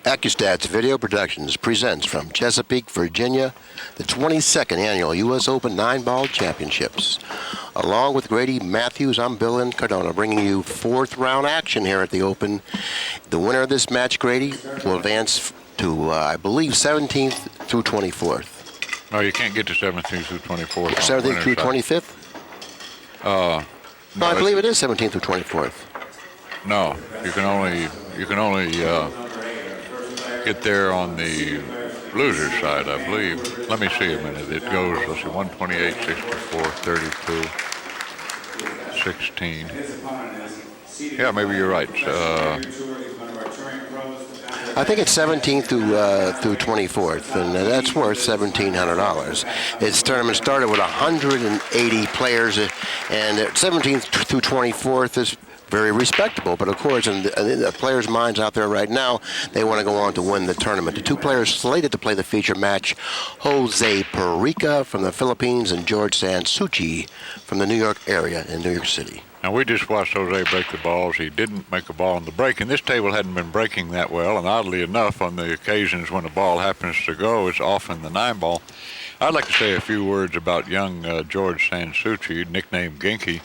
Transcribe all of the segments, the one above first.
Accu-Stats Video Productions presents from Chesapeake, Virginia, the 22nd Annual U.S. Open 9-Ball Championships. Along with Grady, Mathews, I'm Bill Incardona, bringing you fourth round action here at the Open. The winner of this match, Grady, will advance to, I believe, 17th through 24th. No, you can't get to 17th through 24th. 17th through 25th? No, I believe it is 17th through 24th. No, you can only get there on the loser's side, I believe. Let me see a minute. It goes, let's see, 128, 64, 32, 16. Yeah, maybe you're right. I think it's 17th through 24th, and that's worth $1,700. Its tournament started with 180 players, and 17th through 24th is very respectable. But of course, in the players' minds out there right now, they want to go on to win the tournament. The two players slated to play the feature match, Jose Parica from the Philippines and George SanSouci from the New York area in New York City. Now, we just watched Jose break the balls. He didn't make a ball on the break, and this table hadn't been breaking that well, and oddly enough, on the occasions when the ball happens to go, it's often the 9-ball. I'd like to say a few words about young George SanSouci, nicknamed Ginky.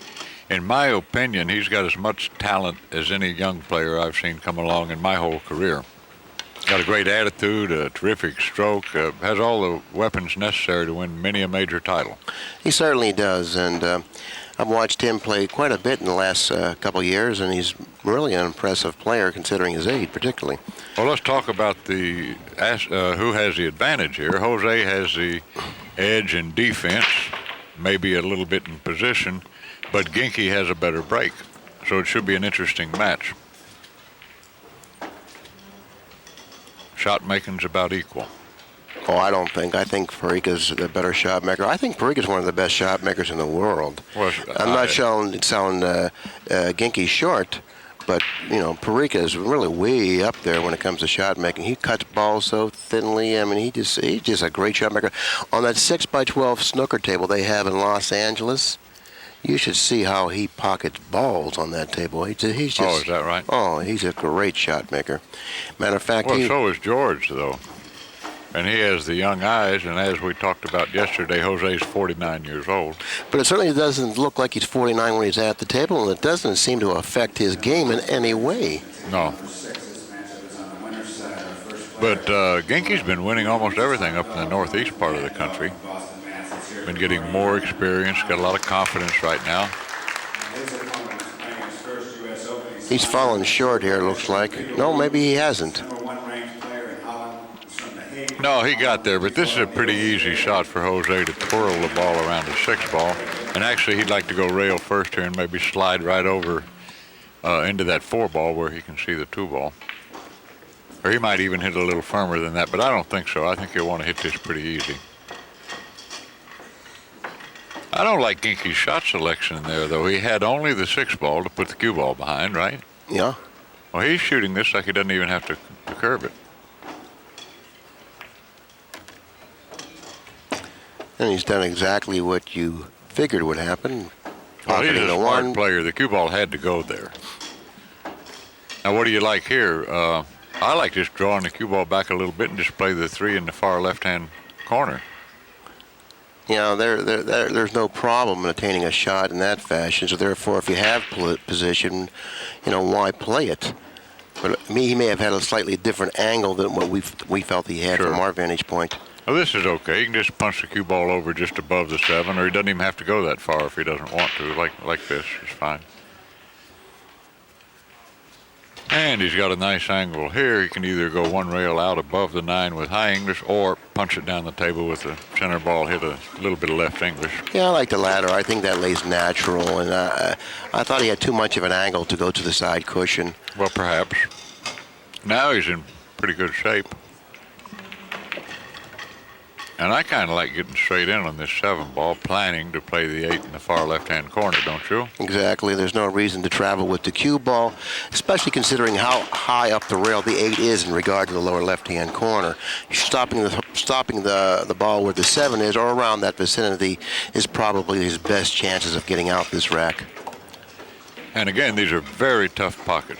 In my opinion, he's got as much talent as any young player I've seen come along in my whole career. Got a great attitude, a terrific stroke, has all the weapons necessary to win many a major title. He certainly does, and I've watched him play quite a bit in the last couple of years, and he's really an impressive player considering his age, particularly. Well, let's talk about the who has the advantage here. Jose has the edge in defense, maybe a little bit in position, but Ginky has a better break, so it should be an interesting match. Shot making's about equal. Oh, I don't think. I think Parica's the better shot maker. I think Parica's one of the best shot makers in the world. Well, I'm not selling Ginky short, but you know, Parica is really way up there when it comes to shot making. He cuts balls so thinly. I mean, he's just a great shot maker. On that 6x12 snooker table they have in Los Angeles, you should see how he pockets balls on that table. He's just, oh, is that right? Oh, he's a great shot maker. Matter of fact, well, so is George, though. And he has the young eyes, and as we talked about yesterday, Jose's 49 years old. But it certainly doesn't look like he's 49 when he's at the table, and it doesn't seem to affect his game in any way. No. But Ginky's been winning almost everything up in the northeast part of the country. Been getting more experience, got a lot of confidence right now. He's fallen short here, it looks like. No, maybe he hasn't. No, he got there, but this is a pretty easy shot for Jose to twirl the ball around a 6-ball. And actually, he'd like to go rail first here and maybe slide right over into that 4-ball where he can see the 2-ball. Or he might even hit a little firmer than that, but I don't think so. I think he'll want to hit this pretty easy. I don't like Ginky's shot selection there, though. He had only the 6-ball to put the cue ball behind, right? Yeah. Well, he's shooting this like he doesn't even have to curve it. And he's done exactly what you figured would happen. Well, he's a smart player. The cue ball had to go there. Now, what do you like here? I like just drawing the cue ball back a little bit and just play the 3 in the far left-hand corner. You know, there's no problem in attaining a shot in that fashion. So therefore, if you have position, you know, why play it? But he may have had a slightly different angle than what we felt he had from our vantage point. Well, this is okay. You can just punch the cue ball over just above the 7, or he doesn't even have to go that far if he doesn't want to. Like this is fine. And he's got a nice angle here. He can either go one rail out above the 9 with high English or punch it down the table with the center ball, hit a little bit of left English. Yeah, I like the latter. I think that lays natural, and I thought he had too much of an angle to go to the side cushion. Well, perhaps. Now he's in pretty good shape. And I kind of like getting straight in on this 7-ball, planning to play the 8 in the far left-hand corner, don't you? Exactly. There's no reason to travel with the cue ball, especially considering how high up the rail the 8 is in regard to the lower left-hand corner. Stopping the ball where the 7 is, or around that vicinity, is probably his best chances of getting out this rack. And again, these are very tough pockets.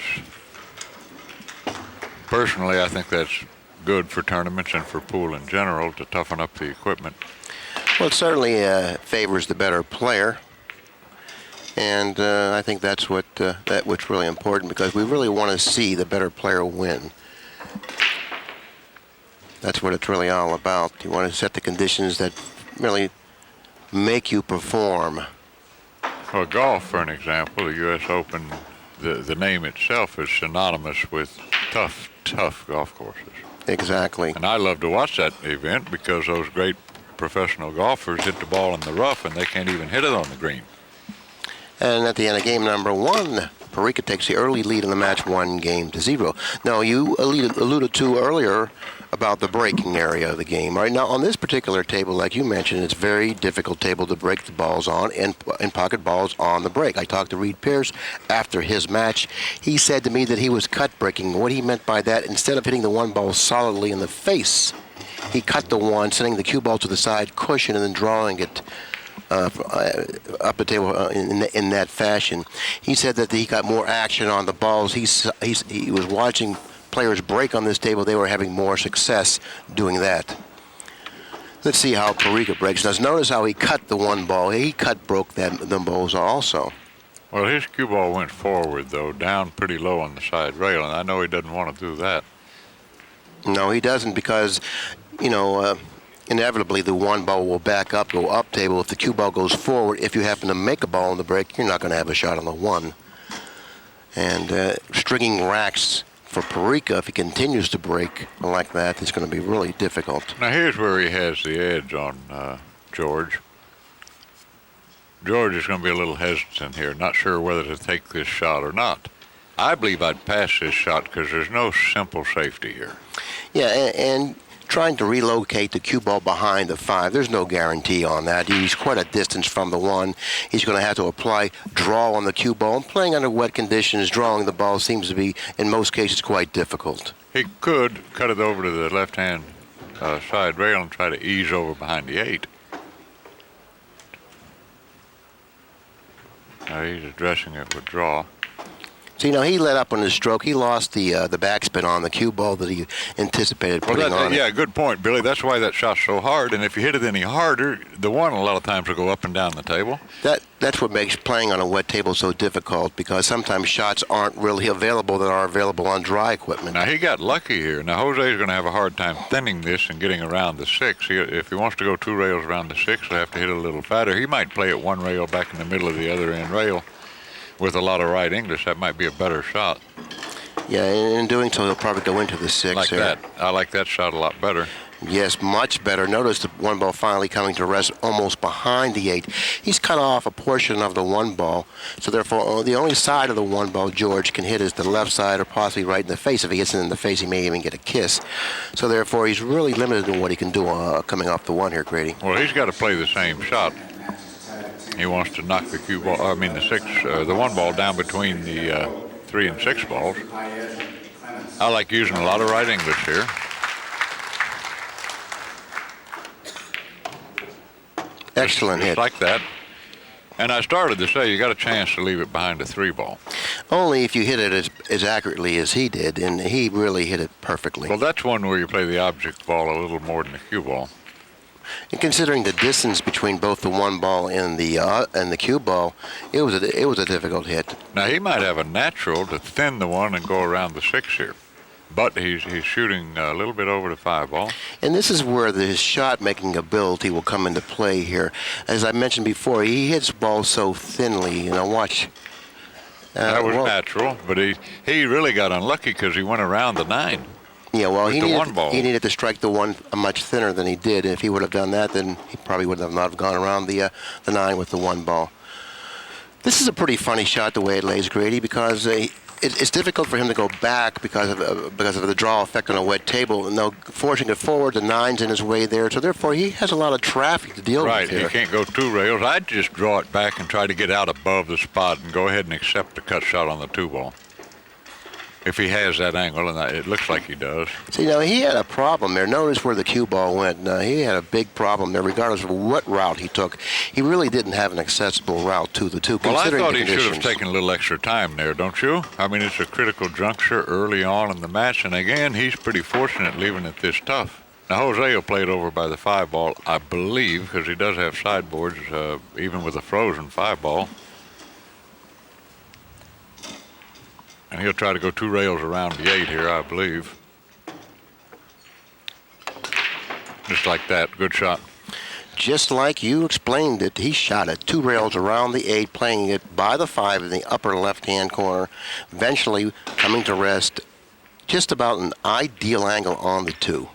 Personally, I think that's good for tournaments and for pool in general to toughen up the equipment. Well, it certainly favors the better player, and I think that's what's really important, because we really want to see the better player win. That's what it's really all about. You want to set the conditions that really make you perform. Well, golf, for an example, the U.S. Open, the name itself is synonymous with tough golf courses. Exactly. And I love to watch that event because those great professional golfers hit the ball in the rough and they can't even hit it on the green. And at the end of game number 1, Parica takes the early lead in the match 1-0. Now, you alluded to earlier about the breaking area of the game. Right now, on this particular table, like you mentioned, it's a very difficult table to break the balls on and pocket balls on the break. I talked to Reed Pierce after his match. He said to me that he was cut breaking. What he meant by that, instead of hitting the one ball solidly in the face, he cut the one, sending the cue ball to the side cushion and then drawing it up the table in that fashion. He said that he got more action on the balls. He was watching players break on this table. They were having more success doing that. Let's see how Parica breaks. Now, notice how he cut the one ball. He broke them balls also. Well, his cue ball went forward, though, down pretty low on the side rail, and I know he doesn't want to do that. No, he doesn't, because, inevitably the one ball will back up, go up table. If the cue ball goes forward, if you happen to make a ball on the break, you're not going to have a shot on the one. And stringing racks for Parica, if he continues to break like that, it's going to be really difficult. Now, here's where he has the edge on George. George is going to be a little hesitant here, not sure whether to take this shot or not. I believe I'd pass this shot because there's no simple safety here. Yeah, and trying to relocate the cue ball behind the 5, there's no guarantee on that. He's quite a distance from the 1. He's going to have to apply draw on the cue ball. And playing under wet conditions, drawing the ball seems to be, in most cases, quite difficult. He could cut it over to the left-hand side rail and try to ease over behind the 8. Now he's addressing it with draw. See, now he let up on his stroke. He lost the backspin on the cue ball that he anticipated putting on it. Yeah, good point, Billy. That's why that shot's so hard. And if you hit it any harder, the one a lot of times will go up and down the table. That's what makes playing on a wet table so difficult, because sometimes shots aren't really available that are available on dry equipment. Now, he got lucky here. Now, Jose's going to have a hard time thinning this and getting around the 6. If he wants to go 2 rails around the 6, he'll have to hit it a little fatter. He might play it 1 rail back in the middle of the other end rail. With a lot of right English, that might be a better shot. Yeah, and in doing so, he'll probably go into the 6. Like that. I like that shot a lot better. Yes, much better. Notice the one ball finally coming to rest almost behind the 8. He's cut off a portion of the one ball, so therefore the only side of the one ball George can hit is the left side, or possibly right in the face. If he hits it in the face, he may even get a kiss. So therefore, he's really limited in what he can do coming off the 1 here, Grady. Well, he's got to play the same shot. He wants to knock the cue ball, the 1 ball down between the 3 and 6 balls. I like using a lot of right English here. Excellent hit. Like that. And I started to say you got a chance to leave it behind the 3 ball. Only if you hit it as accurately as he did, and he really hit it perfectly. Well, that's one where you play the object ball a little more than the cue ball. And considering the distance between both the 1 ball and the cue ball, it was a difficult hit. Now, he might have a natural to thin the 1 and go around the 6 here. But he's shooting a little bit over the 5 ball. And this is where his shot-making ability will come into play here. As I mentioned before, he hits balls so thinly. Watch. That was natural, but he really got unlucky because he went around the 9. Yeah, well, he needed to strike the 1 much thinner than he did. If he would have done that, then he probably would not have gone around the 9 with the 1 ball. This is a pretty funny shot the way it lays, Grady, because it's difficult for him to go back because of the draw effect on a wet table. No, forcing it forward, the 9's in his way there, so therefore he has a lot of traffic to deal with here. Right, he can't go 2 rails. I'd just draw it back and try to get out above the spot and go ahead and accept the cut shot on the 2 ball. if he has that angle, and it looks like he does. See, now he had a problem there. Notice where the cue ball went. He had a big problem there, regardless of what route he took. He really didn't have an accessible route to the two. Well, I thought he conditions. should have taken a little extra time there, don't you? I mean, it's a critical juncture early on in the match, and again, he's pretty fortunate leaving it this tough. Now, Jose will play it over by the 5-ball, I believe, because he does have sideboards, even with a frozen 5-ball. And he'll try to go 2 rails around the 8 here, I believe. Just like that. Good shot. Just like you explained it, he shot it 2 rails around the 8, playing it by the 5 in the upper left-hand corner, eventually coming to rest just about an ideal angle on the 2.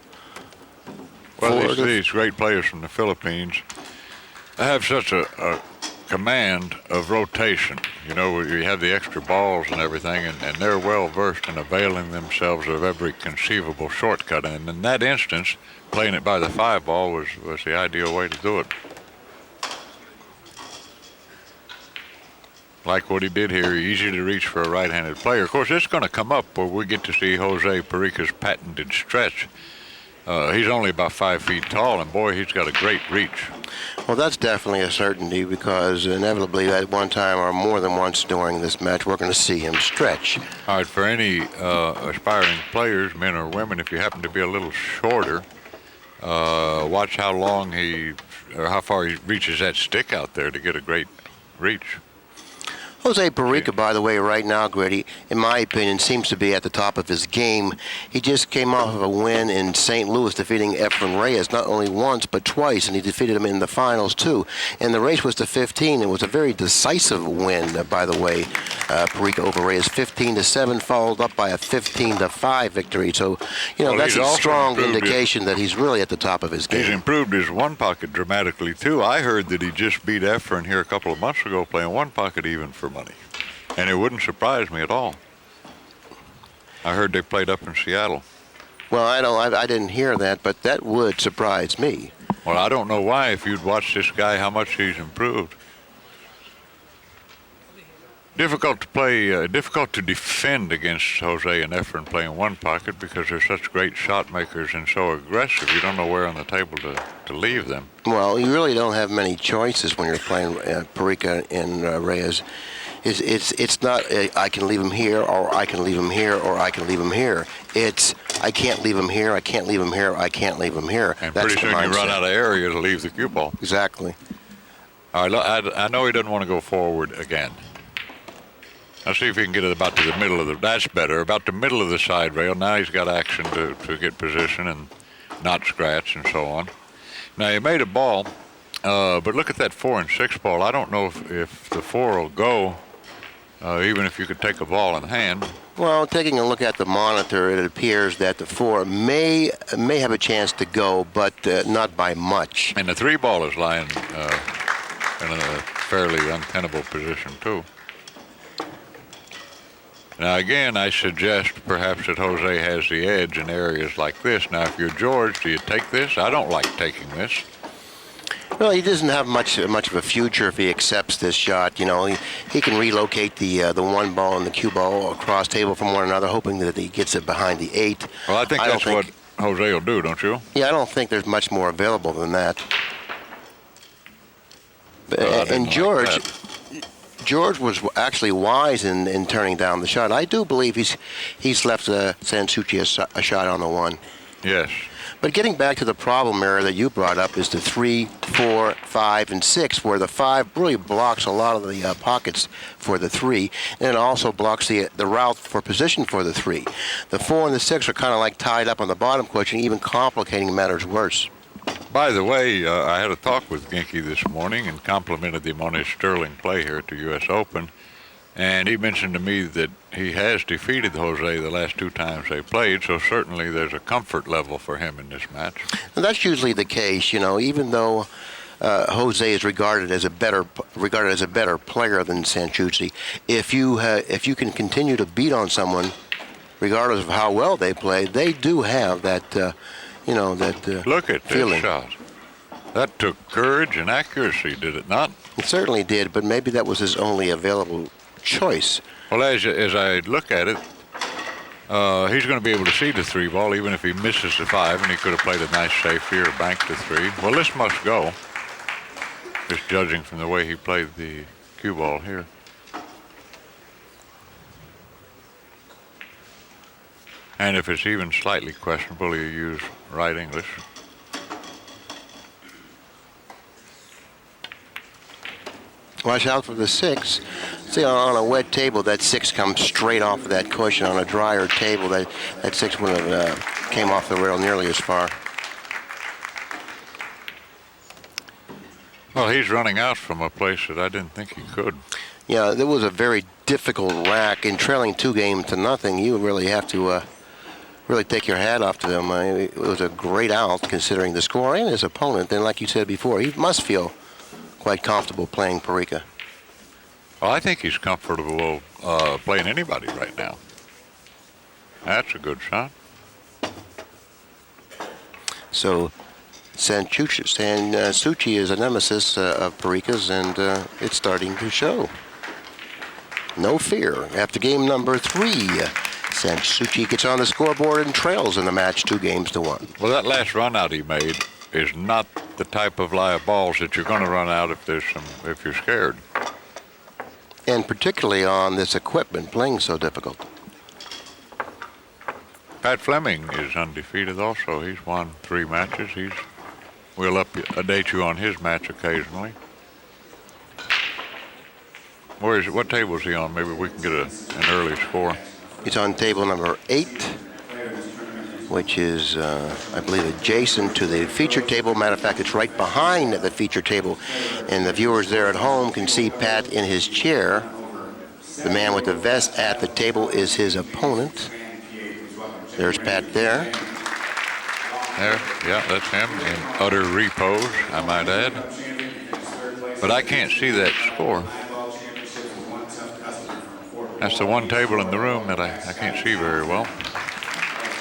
Well, these great players from the Philippines have such a command of rotation. You know, you have the extra balls and everything, and they're well versed in availing themselves of every conceivable shortcut. And in that instance, playing it by the 5-ball was the ideal way to do it. Like what he did here, easy to reach for a right-handed player. Of course, it's going to come up where we get to see Jose Parica's patented stretch. He's only about 5 feet tall, and boy, he's got a great reach. Well, that's definitely a certainty, because inevitably at one time or more than once during this match, we're going to see him stretch. All right, for any aspiring players, men or women, if you happen to be a little shorter, watch how long or how far he reaches that stick out there to get a great reach. Jose Parica, by the way, right now, Grady, in my opinion, seems to be at the top of his game. He just came off of a win in St. Louis, defeating Efren Reyes not only once but twice, and he defeated him in the finals too. And the race was to 15. It was a very decisive win, by the way, Parica over Reyes, 15-7, followed up by a 15-5 victory. So, that's a strong indication that he's really at the top of his game. He's improved his one pocket dramatically too. I heard that he just beat Efren here a couple of months ago playing one pocket even for money. And it wouldn't surprise me at all. I heard they played up in Seattle. Well, I didn't hear that, but that would surprise me. Well, I don't know why, if you'd watch this guy, how much he's improved. Difficult to play, difficult to defend against Jose and Efren playing one pocket, because they're such great shot makers and so aggressive. You don't know where on the table to leave them. Well, you really don't have many choices when you're playing Parica and Reyes. It's not I can leave him here, or I can leave him here, or I can leave him here. It's I can't leave him here, I can't leave him here, I can't leave him here. And pretty soon you run out of area to leave the cue ball. Exactly. All right, I know he doesn't want to go forward again. Let's see if he can get it about to the middle of that's better, about the middle of the side rail. Now he's got action to get position and not scratch and so on. Now he made a ball, but look at that 4 and 6 ball. I don't know if the 4 will go, even if you could take a ball in hand. Well, taking a look at the monitor, it appears that the 4 may have a chance to go, but not by much. And the 3 ball is lying in a fairly untenable position too. Now, again, I suggest perhaps that Jose has the edge in areas like this. Now, if you're George, do you take this? I don't like taking this. Well, he doesn't have much of a future if he accepts this shot. He can relocate the 1 ball and the cue ball across table from one another, hoping that he gets it behind the 8. Well, I think that's what Jose will do, don't you? Yeah, I don't think there's much more available than that. And George was actually wise in turning down the shot. I do believe he's left SanSouci a shot on the 1. Yes. But getting back to the problem area that you brought up is the 3, 4, 5, and 6, where the 5 really blocks a lot of the pockets for the 3, and it also blocks the route for position for the 3. The 4 and the 6 are kind of like tied up on the bottom cushion, even complicating matters worse. By the way, I had a talk with Ginky this morning and complimented him on his sterling play here at the U.S. Open. And he mentioned to me that he has defeated Jose the last 2 times they played, so certainly there's a comfort level for him in this match. And that's usually the case, even though Jose is regarded as a better player than SanSouci. If you can continue to beat on someone, regardless of how well they play, they do have that Look at feeling. This shot. That took courage and accuracy, did it not? It certainly did, but maybe that was his only available choice. Well, as I look at it, He's going to be able to see the 3-ball even if he misses the 5, and he could have played a nice safety or banked the 3. Well, this must go, just judging from the way he played the cue ball here. And if it's even slightly questionable, you use right English. Watch out for the 6. See, on a wet table, that 6 comes straight off of that cushion. On a drier table, that 6 wouldn't have came off the rail nearly as far. Well, he's running out from a place that I didn't think he could. Yeah, there was a very difficult rack. In trailing 2-0, you really have to really take your hat off to them. It was a great out considering the score and his opponent. And like you said before, he must feel quite comfortable playing Parica. Well, I think he's comfortable playing anybody right now. That's a good shot. So SanSouci is a nemesis of Parica's, and it's starting to show. No fear. After game number 3, SanSouci gets on the scoreboard and trails in the match 2-1. Well, that last run out he made is not the type of live balls that you're going to run out if you're scared. And particularly on this equipment playing so difficult. Pat Fleming is undefeated also. He's won 3 matches. We'll update you on his match occasionally. What table is he on? Maybe we can get an early score. He's on table number 8, which is, I believe, adjacent to the feature table. Matter of fact, it's right behind the feature table. And the viewers there at home can see Pat in his chair. The man with the vest at the table is his opponent. There's Pat there. There, yeah, that's him in utter repose, I might add. But I can't see that score. That's the one table in the room that I can't see very well.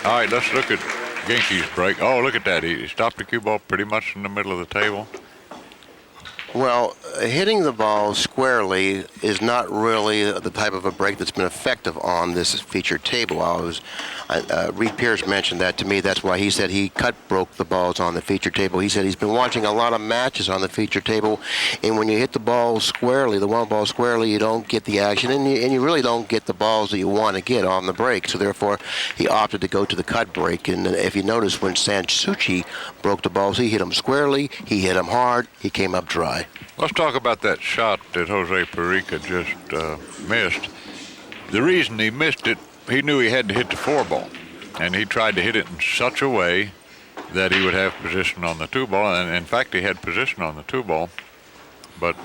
All right, let's look at Ginky's break. Oh, look at that. He stopped the cue ball pretty much in the middle of the table. Well, hitting the ball squarely is not really the type of a break that's been effective on this featured table. Reed Pierce mentioned that to me. That's why he said he broke the balls on the featured table. He said he's been watching a lot of matches on the featured table, and when you hit the ball squarely, the 1-ball squarely, you don't get the action, and you really don't get the balls that you want to get on the break. So therefore, he opted to go to the cut break. And if you notice, when SanSouci broke the balls, he hit them squarely, he hit them hard, he came up dry. Let's talk about that shot that Jose Parica just missed. The reason he missed it, he knew he had to hit the 4-ball, and he tried to hit it in such a way that he would have position on the 2-ball, and in fact he had position on the 2-ball, but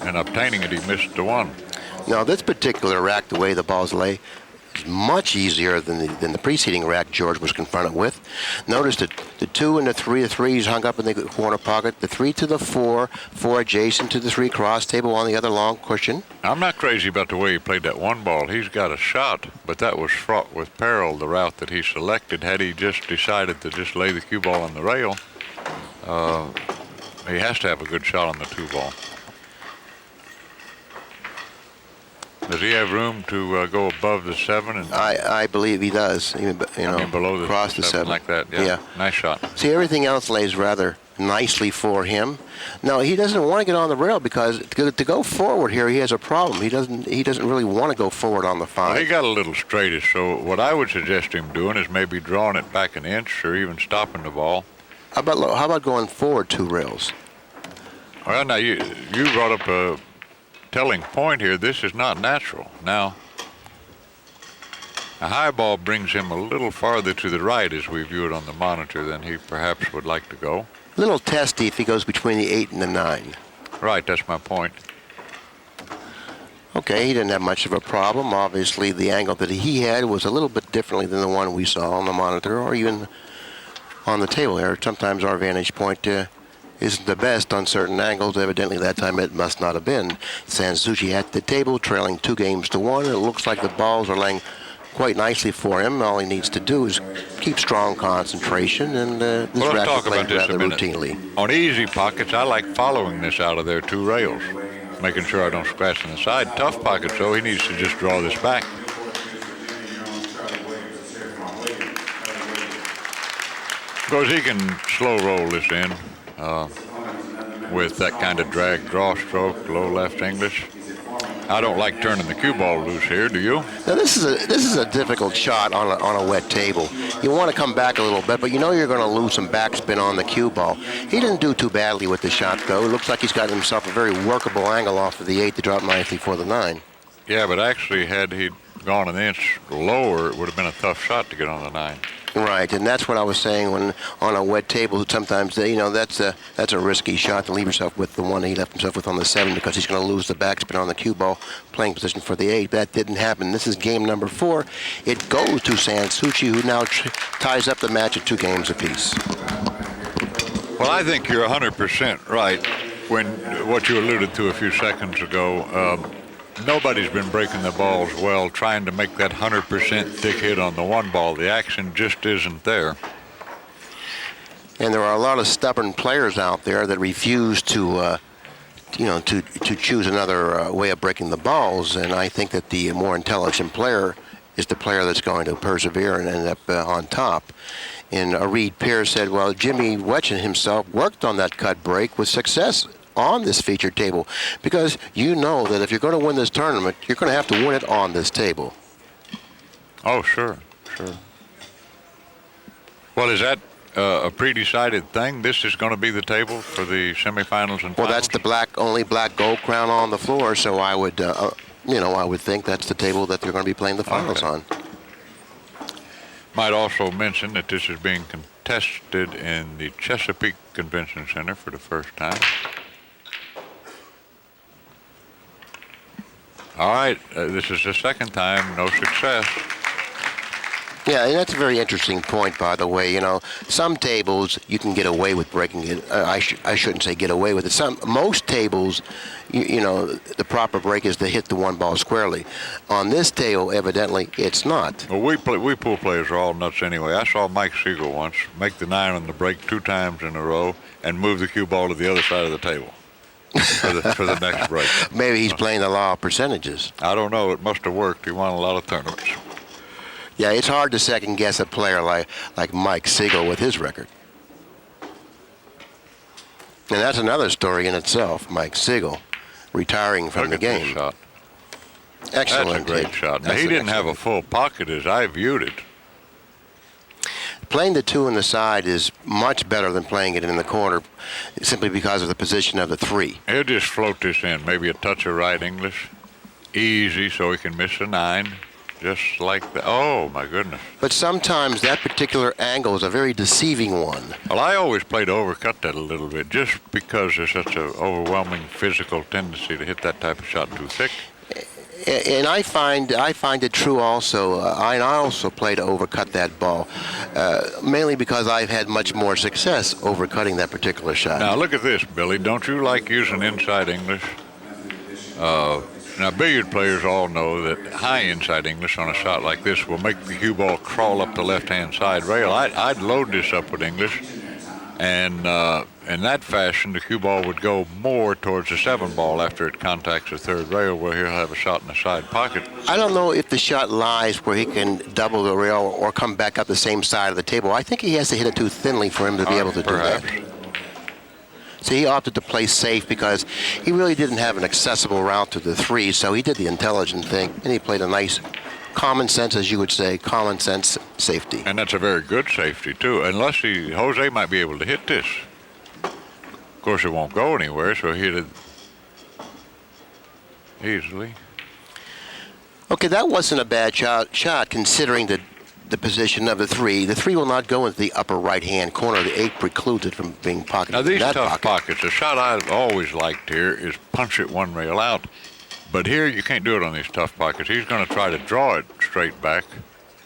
in obtaining it he missed the 1. Now this particular rack, the way the balls lay, is much easier than the preceding rack George was confronted with. Notice that the 2 and the 3, the 3 is hung up in the corner pocket, the 3 to the 4, 4 adjacent to the 3 cross table on the other long cushion. I'm not crazy about the way he played that 1-ball. He's got a shot, but that was fraught with peril, the route that he selected. Had he just decided to just lay the cue ball on the rail, he has to have a good shot on the 2-ball. Does he have room to go above the 7? And I believe he does. Even, below the across the 7 like that. Yeah. Nice shot. See, everything else lays rather nicely for him. No, he doesn't want to get on the rail because to go forward here, he has a problem. He doesn't really want to go forward on the 5. Well, he got a little straightish. So what I would suggest him doing is maybe drawing it back an inch or even stopping the ball. How about going forward 2 rails? Well, now you brought up a telling point here. This is not natural. Now, a high ball brings him a little farther to the right as we view it on the monitor than he perhaps would like to go. A little testy if he goes between the 8 and the 9. Right, that's my point. Okay, he didn't have much of a problem. Obviously, the angle that he had was a little bit differently than the one we saw on the monitor or even on the table here. Sometimes our vantage point isn't the best on certain angles. Evidently, that time it must not have been. SanSouci at the table, trailing 2-1. It looks like the balls are laying quite nicely for him. All he needs to do is keep strong concentration, and this rack is played rather routinely. On easy pockets, I like following this out of their 2 rails, making sure I don't scratch on the side. Tough pockets, though, he needs to just draw this back. course, he can slow roll this in with that kind of drag draw stroke, low left English. I don't like turning the cue ball loose here, do you? Now this is a difficult shot on a wet table. You want to come back a little bit, but you know you're going to lose some backspin on the cue ball. He didn't do too badly with the shot, though. It looks like he's got himself a very workable angle off of the 8 to drop nicely for the 9. Yeah, but actually, had he gone an inch lower, it would have been a tough shot to get on the 9. Right, and that's what I was saying when on a wet table. Sometimes that's a risky shot to leave yourself with the one he left himself with on the 7 because he's going to lose the backspin on the cue ball playing position for the 8. That didn't happen. This is game number 4. It goes to SanSouci, who now ties up the match at 2 games apiece. Well, I think you're 100% right when what you alluded to a few seconds ago. Nobody's been breaking the balls well, trying to make that 100% thick hit on the 1 ball. The action just isn't there. And there are a lot of stubborn players out there that refuse to choose another way of breaking the balls. And I think that the more intelligent player is the player that's going to persevere and end up on top. And Reed Pierce said, well, Jimmy Wetchen himself worked on that cut break with success on this featured table, because you know that if you're going to win this tournament, you're going to have to win it on this table. Oh, sure. Well, is that a pre-decided thing? This is going to be the table for the semifinals and finals? Well, that's the only black gold crown on the floor, so I would, I would think that's the table that they're going to be playing the finals on. Might also mention that this is being contested in the Chesapeake Convention Center for the first time. All right, this is the second time, no success. Yeah, and that's a very interesting point, by the way. Some tables you can get away with breaking it. I shouldn't say get away with it. Most tables, the proper break is to hit the 1 ball squarely. On this table, evidently, it's not. Well, we pool players are all nuts anyway. I saw Mike Siegel once make the 9 on the break 2 times in a row and move the cue ball to the other side of the table. For the next break. Maybe he's playing the law of percentages. I don't know. It must have worked. He won a lot of tournaments. Yeah, it's hard to second guess a player like Mike Siegel with his record. And that's another story in itself. Mike Siegel retiring from the game. This shot. Excellent. That's a great shot. Now, he didn't have a full pocket as I viewed it. Playing the 2 on the side is much better than playing it in the corner, simply because of the position of the 3. He'll just float this in, maybe a touch of right English. Easy, so he can miss a 9, just like that. Oh, my goodness. But sometimes that particular angle is a very deceiving one. Well, I always play to overcut that a little bit, just because there's such an overwhelming physical tendency to hit that type of shot too thick. And I find it true also. I also play to overcut that ball, mainly because I've had much more success overcutting that particular shot. Now look at this, Billy. Don't you like using inside English? Now billiard players all know that high inside English on a shot like this will make the cue ball crawl up the left-hand side rail. I'd load this up with English, and in that fashion, the cue ball would go more towards the 7 ball after it contacts the 3rd rail, where he'll have a shot in the side pocket. I don't know if the shot lies where he can double the rail or come back up the same side of the table. I think he has to hit it too thinly for him to be able to do that. So he opted to play safe because he really didn't have an accessible route to the 3, so he did the intelligent thing, and he played a nice common sense, as you would say, common sense safety. And that's a very good safety, too, unless Jose might be able to hit this. Of course, it won't go anywhere, so he hit it easily. Okay, that wasn't a bad shot considering the position of the 3. The 3 will not go into the upper right-hand corner. The 8 precludes it from being pocketed. Now, these in that tough pocket. pockets, the shot I've always liked here is punch it 1 rail out. But here, you can't do it on these tough pockets. He's going to try to draw it straight back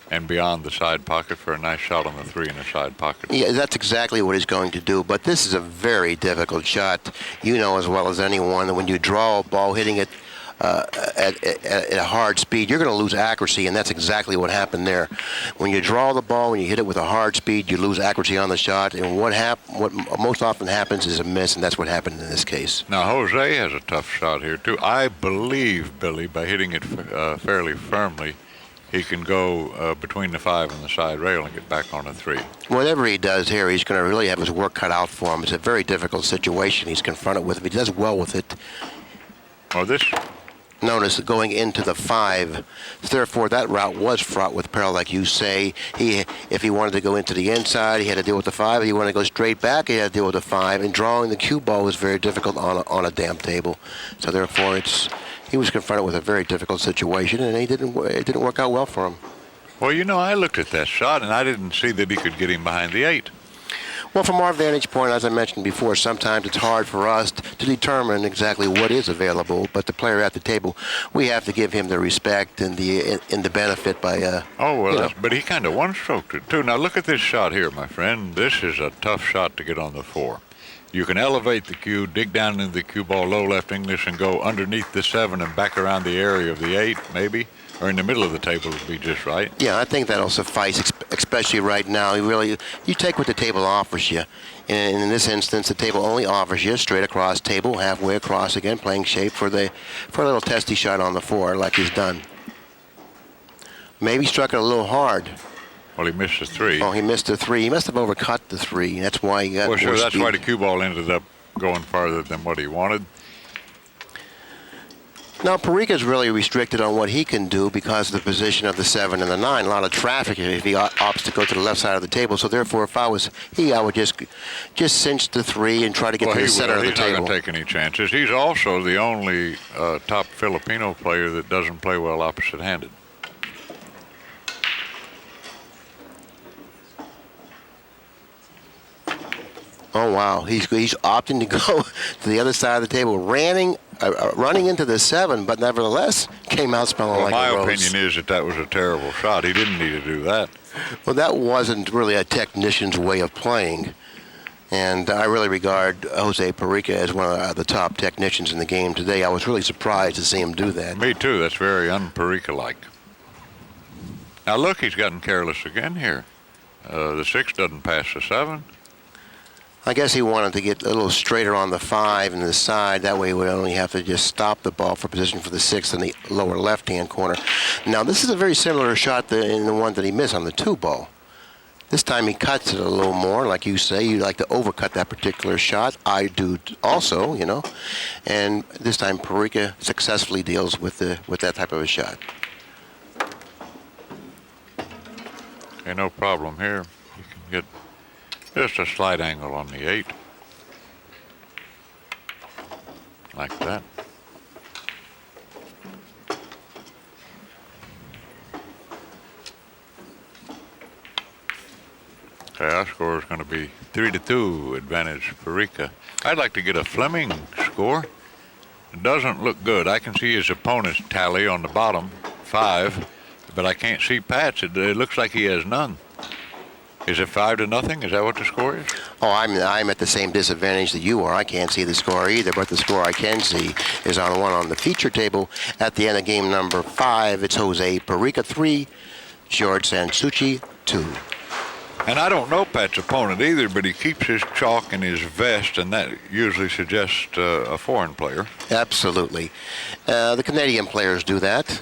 and beyond the side pocket for a nice shot on the 3 in the side pocket. Yeah, that's exactly what he's going to do. But this is a very difficult shot. You know as well as anyone that when you draw a ball hitting it at a hard speed, you're going to lose accuracy, and that's exactly what happened there. When you draw the ball, when you hit it with a hard speed, you lose accuracy on the shot, and what most often happens is a miss, and that's what happened in this case. Now, Jose has a tough shot here, too. I believe, Billy, by hitting it fairly firmly, he can go between the 5 and the side rail and get back on a 3. Whatever he does here, he's going to really have his work cut out for him. It's a very difficult situation he's confronted with. If he does well with it, Well, this notice going into the 5. Therefore, that route was fraught with peril, like you say. If he wanted to go into the inside, he had to deal with the 5. If he wanted to go straight back, he had to deal with the 5. And drawing the cue ball was very difficult on a damp table. So therefore, he was confronted with a very difficult situation, and it didn't work out well for him. Well, you know, I looked at that shot, and I didn't see that he could get him behind the 8. Well, from our vantage point, as I mentioned before, sometimes it's hard for us to determine exactly what is available. But the player at the table, we have to give him the respect and the benefit by. But he kind of one-stroked it too. Now look at this shot here, my friend. This is a tough shot to get on the 4. You can elevate the cue, dig down into the cue ball, low left English, and go underneath the 7 and back around the area of the 8, maybe. Or in the middle of the table would be just right. Yeah, I think that'll suffice, especially right now. You take what the table offers you. And in this instance, the table only offers you straight across table, halfway across again, playing shape for a little testy shot on the 4, like he's done. Maybe struck it a little hard. Well, he missed the 3. Oh, he missed the 3. He must have overcut the 3. That's why he got. Well, sure, that's speed. why the cue ball ended up going farther than what he wanted. Now, Parica's really restricted on what he can do because of the position of the 7 and the 9. A lot of traffic if he opts to go to the left side of the table. So therefore, if I was he, I would just cinch the 3 and try to get to the center of the table. He's not going to take any chances. He's also the only top Filipino player that doesn't play well opposite-handed. Oh, wow. He's opting to go to the other side of the table, running into the 7, but nevertheless came out smelling like a rose. My opinion is that was a terrible shot. He didn't need to do that. Well, that wasn't really a technician's way of playing. And I really regard Jose Parica as one of the top technicians in the game today. I was really surprised to see him do that. Me too. That's very un-Parica-like. Now, look, he's gotten careless again here. The 6 doesn't pass the 7. I guess he wanted to get a little straighter on the 5 and the side. That way we would only have to just stop the ball for position for the 6 in the lower left-hand corner. Now, this is a very similar shot in the one that he missed on the 2 ball. This time he cuts it a little more. Like you say, you like to overcut that particular shot. I do also, you know. And this time Parica successfully deals with that type of a shot. Okay, no problem here. You can get just a slight angle on the 8. Like that. Okay, our score is going to be 3-2 advantage Parica. I'd like to get a Fleming score. It doesn't look good. I can see his opponent's tally on the bottom, 5, but I can't see Pat's. It looks like he has none. Is it 5-0? Is that what the score is? Oh, I'm at the same disadvantage that you are. I can't see the score either, but the score I can see is on the feature table. At the end of game number 5, it's Jose Parica 3, George SanSouci 2. And I don't know Pat's opponent either, but he keeps his chalk in his vest, and that usually suggests a foreign player. Absolutely. The Canadian players do that.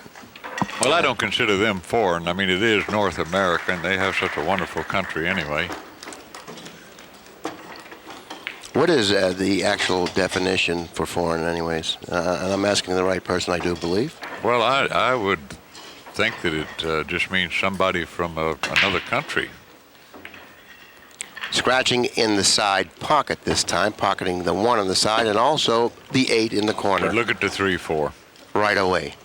Well, I don't consider them foreign. I mean, it is North America, and they have such a wonderful country anyway. What is the actual definition for foreign anyways? And I'm asking the right person, I do believe. Well, I would think that it just means somebody from another country. Scratching in the side pocket this time, pocketing the 1 on the side and also the 8 in the corner. But look at the 3-4. Right away.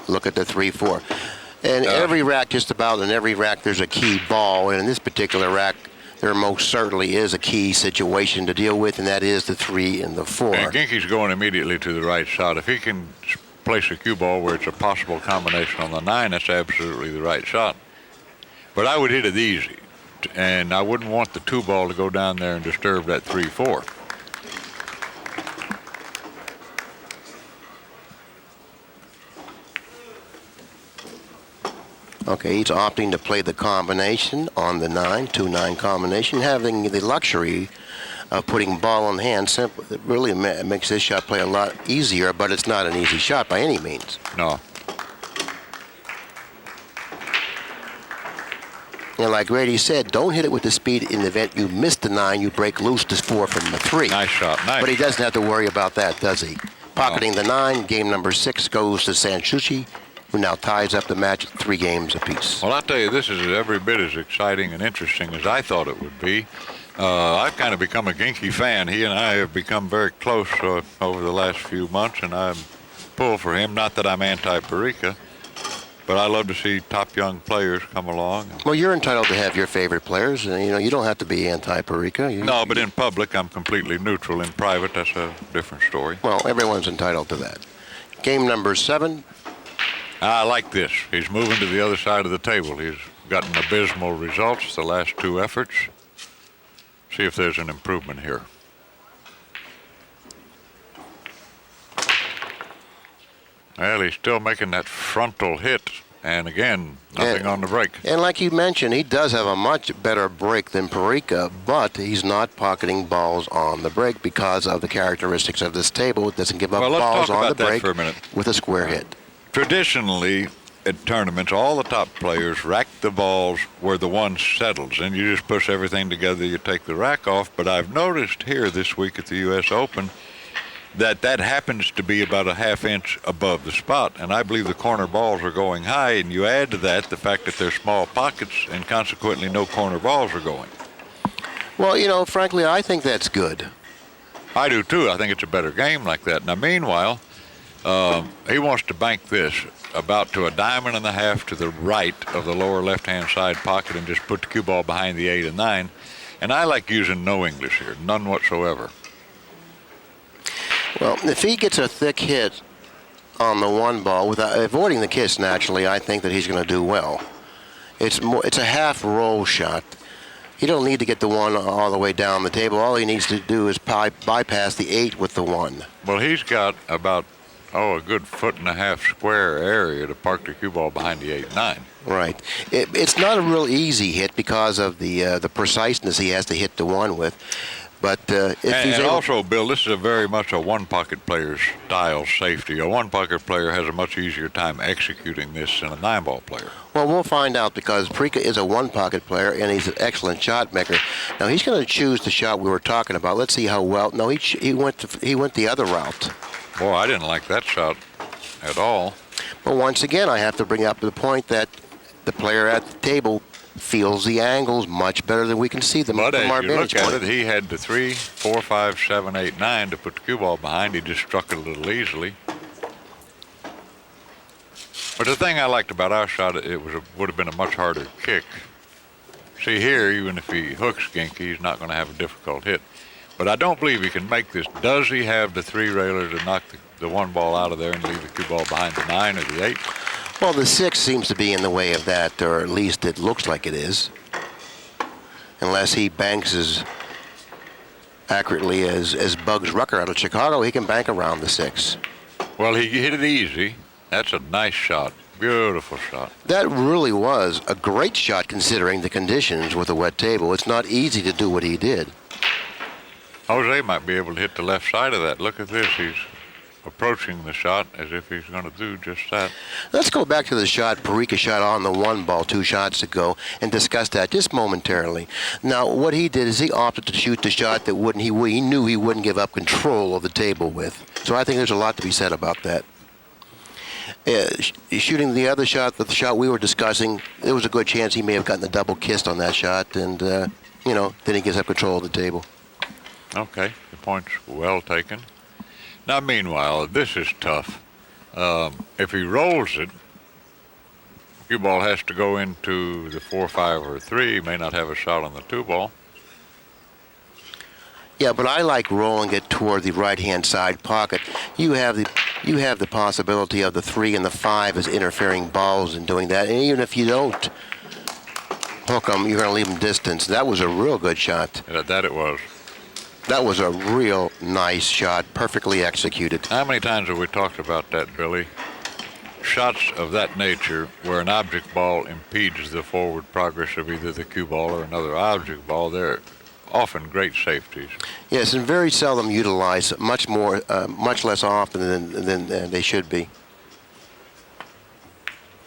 Look at the 3-4. And every rack, just about in every rack, there's a key ball. And in this particular rack, there most certainly is a key situation to deal with, and that is the 3 and the 4. And Ginky's going immediately to the right shot. If he can place a cue ball where it's a possible combination on the 9, that's absolutely the right shot. But I would hit it easy, and I wouldn't want the 2 ball to go down there and disturb that 3-4. Okay, he's opting to play the combination on the 9, 2-9 combination, having the luxury of putting ball in hand. It really makes this shot play a lot easier, but it's not an easy shot by any means. No. And like Grady said, don't hit it with the speed in the event you miss the 9, you break loose the 4 from the 3. Nice shot, nice. But he doesn't have to worry about that, does he? Pocketing the 9, game number 6 goes to SanSouci, who now ties up the match at 3 games apiece. Well, I'll tell you, this is every bit as exciting and interesting as I thought it would be. I've kind of become a Ginky fan. He and I have become very close over the last few months, and I'm pull for him. Not that I'm anti-Parica, but I love to see top young players come along. Well, you're entitled to have your favorite players, and you don't have to be anti-Parica. No, but in public, I'm completely neutral. In private, that's a different story. Well, everyone's entitled to that. Game number 7. I like this. He's moving to the other side of the table. He's gotten abysmal results the last 2 efforts. See if there's an improvement here. Well, he's still making that frontal hit. And again, nothing on the break. And like you mentioned, he does have a much better break than Parica, but he's not pocketing balls on the break because of the characteristics of this table. It doesn't give up balls on the break with a square hit. Traditionally, at tournaments, all the top players rack the balls where the 1 settles, and you just push everything together, you take the rack off. But I've noticed here this week at the U.S. Open that happens to be about a ½ inch above the spot, and I believe the corner balls are going high, and you add to that the fact that there's small pockets, and consequently no corner balls are going. Well, frankly, I think that's good. I do too. I think it's a better game like that. Now, meanwhile, he wants to bank this about to a 1.5 diamonds to the right of the lower left-hand side pocket and just put the cue ball behind the 8 and 9. And I like using no English here, none whatsoever. Well, if he gets a thick hit on the 1 ball without avoiding the kiss, naturally, I think that he's going to do well. It's a half roll shot. He don't need to get the 1 all the way down the table. All he needs to do is bypass the 8 with the 1. Well, he's got about a good 1.5 foot square area to park the cue ball behind the 8 9. Right. It's not a real easy hit because of the preciseness he has to hit the 1 with. But if he's able... also, Bill, this is very much a 1-pocket player's style safety. A 1-pocket player has a much easier time executing this than a 9-ball player. Well, we'll find out because Parica is a 1-pocket player and he's an excellent shot maker. Now he's going to choose the shot we were talking about. Let's see how well. No, he went the other route. Boy, I didn't like that shot at all. But once again, I have to bring up the point that the player at the table feels the angles much better than we can see them but from our vantage point. But as you look at it, he had the 3, 4, 5, 7, 8, 9 to put the cue ball behind. He just struck it a little easily. But the thing I liked about our shot, would have been a much harder kick. See here, even if he hooks Ginky, he's not going to have a difficult hit. But I don't believe he can make this. Does he have the 3-railer to knock the 1 ball out of there and leave the cue ball behind the 9 or the 8? Well, the 6 seems to be in the way of that, or at least it looks like it is. Unless he banks as accurately as Bugs Rucker out of Chicago, he can bank around the 6. Well, he hit it easy. That's a nice shot. Beautiful shot. That really was a great shot considering the conditions with a wet table. It's not easy to do what he did. Jose might be able to hit the left side of that. Look at this. He's approaching the shot as if he's going to do just that. Let's go back to the shot Parica shot on the 1 ball 2 shots ago and discuss that just momentarily. Now, what he did is he opted to shoot the shot that he knew he wouldn't give up control of the table with. So I think there's a lot to be said about that. Shooting the other shot, the shot we were discussing, there was a good chance he may have gotten a double kissed on that shot, and then he gives up control of the table. Okay, the point's well taken. Now, meanwhile, this is tough. If he rolls it, cue ball has to go into the 4, 5, or 3. He may not have a shot on the 2 ball. Yeah, but I like rolling it toward the right-hand side pocket. You have the possibility of the 3 and the 5 as interfering balls in doing that. And even if you don't hook them, you're going to leave them distance. That was a real good shot. Yeah, that it was. That was a real nice shot, perfectly executed. How many times have we talked about that, Billy? Shots of that nature where an object ball impedes the forward progress of either the cue ball or another object ball, they're often great safeties. Yes, and very seldom utilized, much less often than they should be.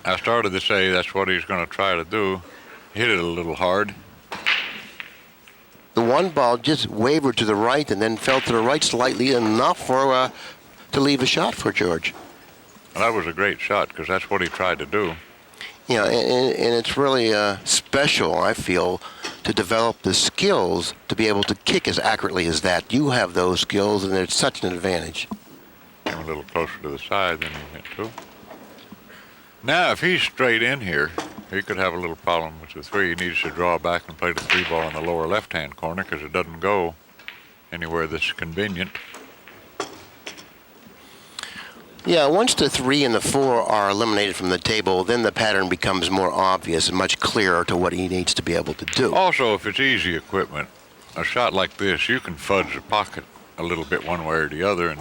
I started to say that's what he's going to try to do. hit it a little hard. The one ball just wavered to the right and then fell to the right slightly enough for to leave a shot for George. Well, that was a great shot because that's what he tried to do. Yeah, and it's really special, I feel, to develop the skills to be able to kick as accurately as that. You have those skills, and it's such an advantage. Came a little closer to the side than he went to. Now, if he's straight in here, he could have a little problem with the three. He needs to draw back and play the three ball in the lower left-hand corner because it doesn't go anywhere that's convenient. Yeah, once the 3 and the 4 are eliminated from the table, then the pattern becomes more obvious and much clearer to what he needs to be able to do. Also, if it's easy equipment, a shot like this, you can fudge the pocket a little bit one way or the other and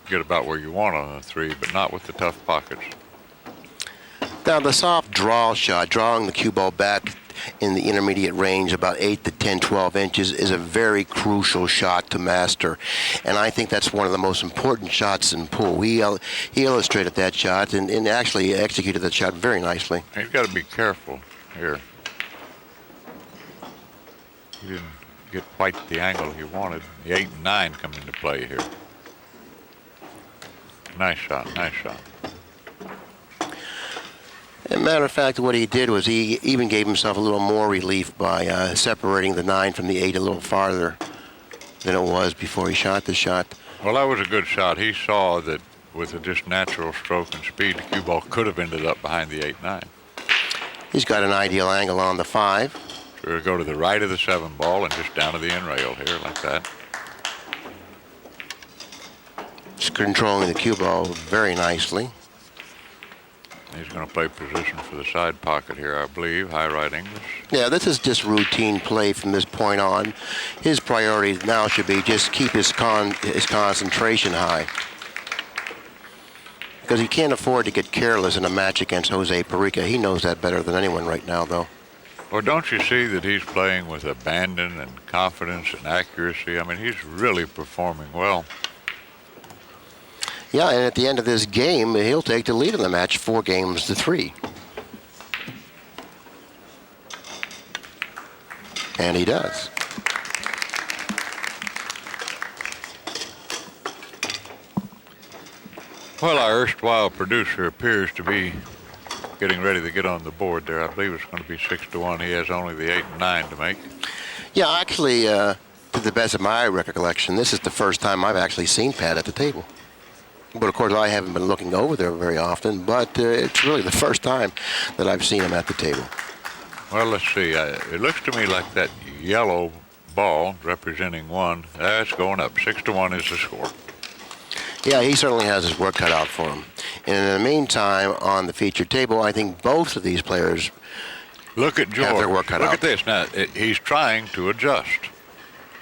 get about where you want on the 3, but not with the tough pockets. Now, the soft draw shot, drawing the cue ball back in the intermediate range, about 8 to 10, 12 inches, is a very crucial shot to master. And I think that's one of the most important shots in pool. He illustrated that shot and actually executed that shot very nicely. He's got to be careful here. He didn't get quite the angle he wanted. The 8 and 9 come into play here. Nice shot, nice shot. As a matter of fact, what he did was he even gave himself a little more relief by separating the 9 from the 8 a little farther than it was before he shot the shot. Well, that was a good shot. He saw that with a just natural stroke and speed, the cue ball could have ended up behind the 8-9. He's got an ideal angle on the 5. So we'll go to the right of the 7 ball and just down to the end rail here like that. Just controlling the cue ball very nicely. He's going to play position for the side pocket here, I believe, high right English. Yeah, this is just routine play from this point on. His priority now should be just keep his concentration high. Because he can't afford to get careless in a match against Jose Parica. He knows that better than anyone right now, though. Well, don't you see that he's playing with abandon and confidence and accuracy? I mean, he's really performing well. Yeah, and at the end of this game, he'll take the lead in the match 4 games to 3. And he does. Well, our erstwhile producer appears to be getting ready to get on the board there. I believe it's going to be 6-1. He has only the 8 and 9 to make. Yeah, actually, to the best of my recollection, this is the first time I've actually seen Pat at the table. But, of course, I haven't been looking over there very often, but it's really the first time that I've seen him at the table. Well, let's see. It looks to me like that yellow ball representing 1, that's going up. 6-1 is the score. Yeah, he certainly has his work cut out for him. And in the meantime, on the featured table, I think both of these players Look at George. have their work cut out. Look at this. Now, he's trying to adjust.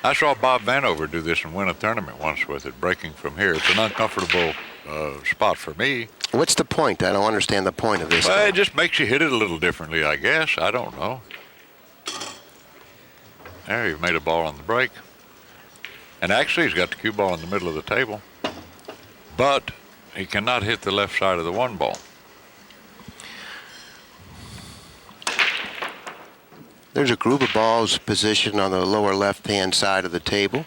I saw Bob Vanover do this and win a tournament once with it, breaking from here. It's an uncomfortable spot for me. What's the point? I don't understand the point of this. Well, it just makes you hit it a little differently, I guess. I don't know. There, he made a ball on the break. And actually, he's got the cue ball in the middle of the table. But he cannot hit the left side of the 1 ball. There's a group of balls positioned on the lower left-hand side of the table,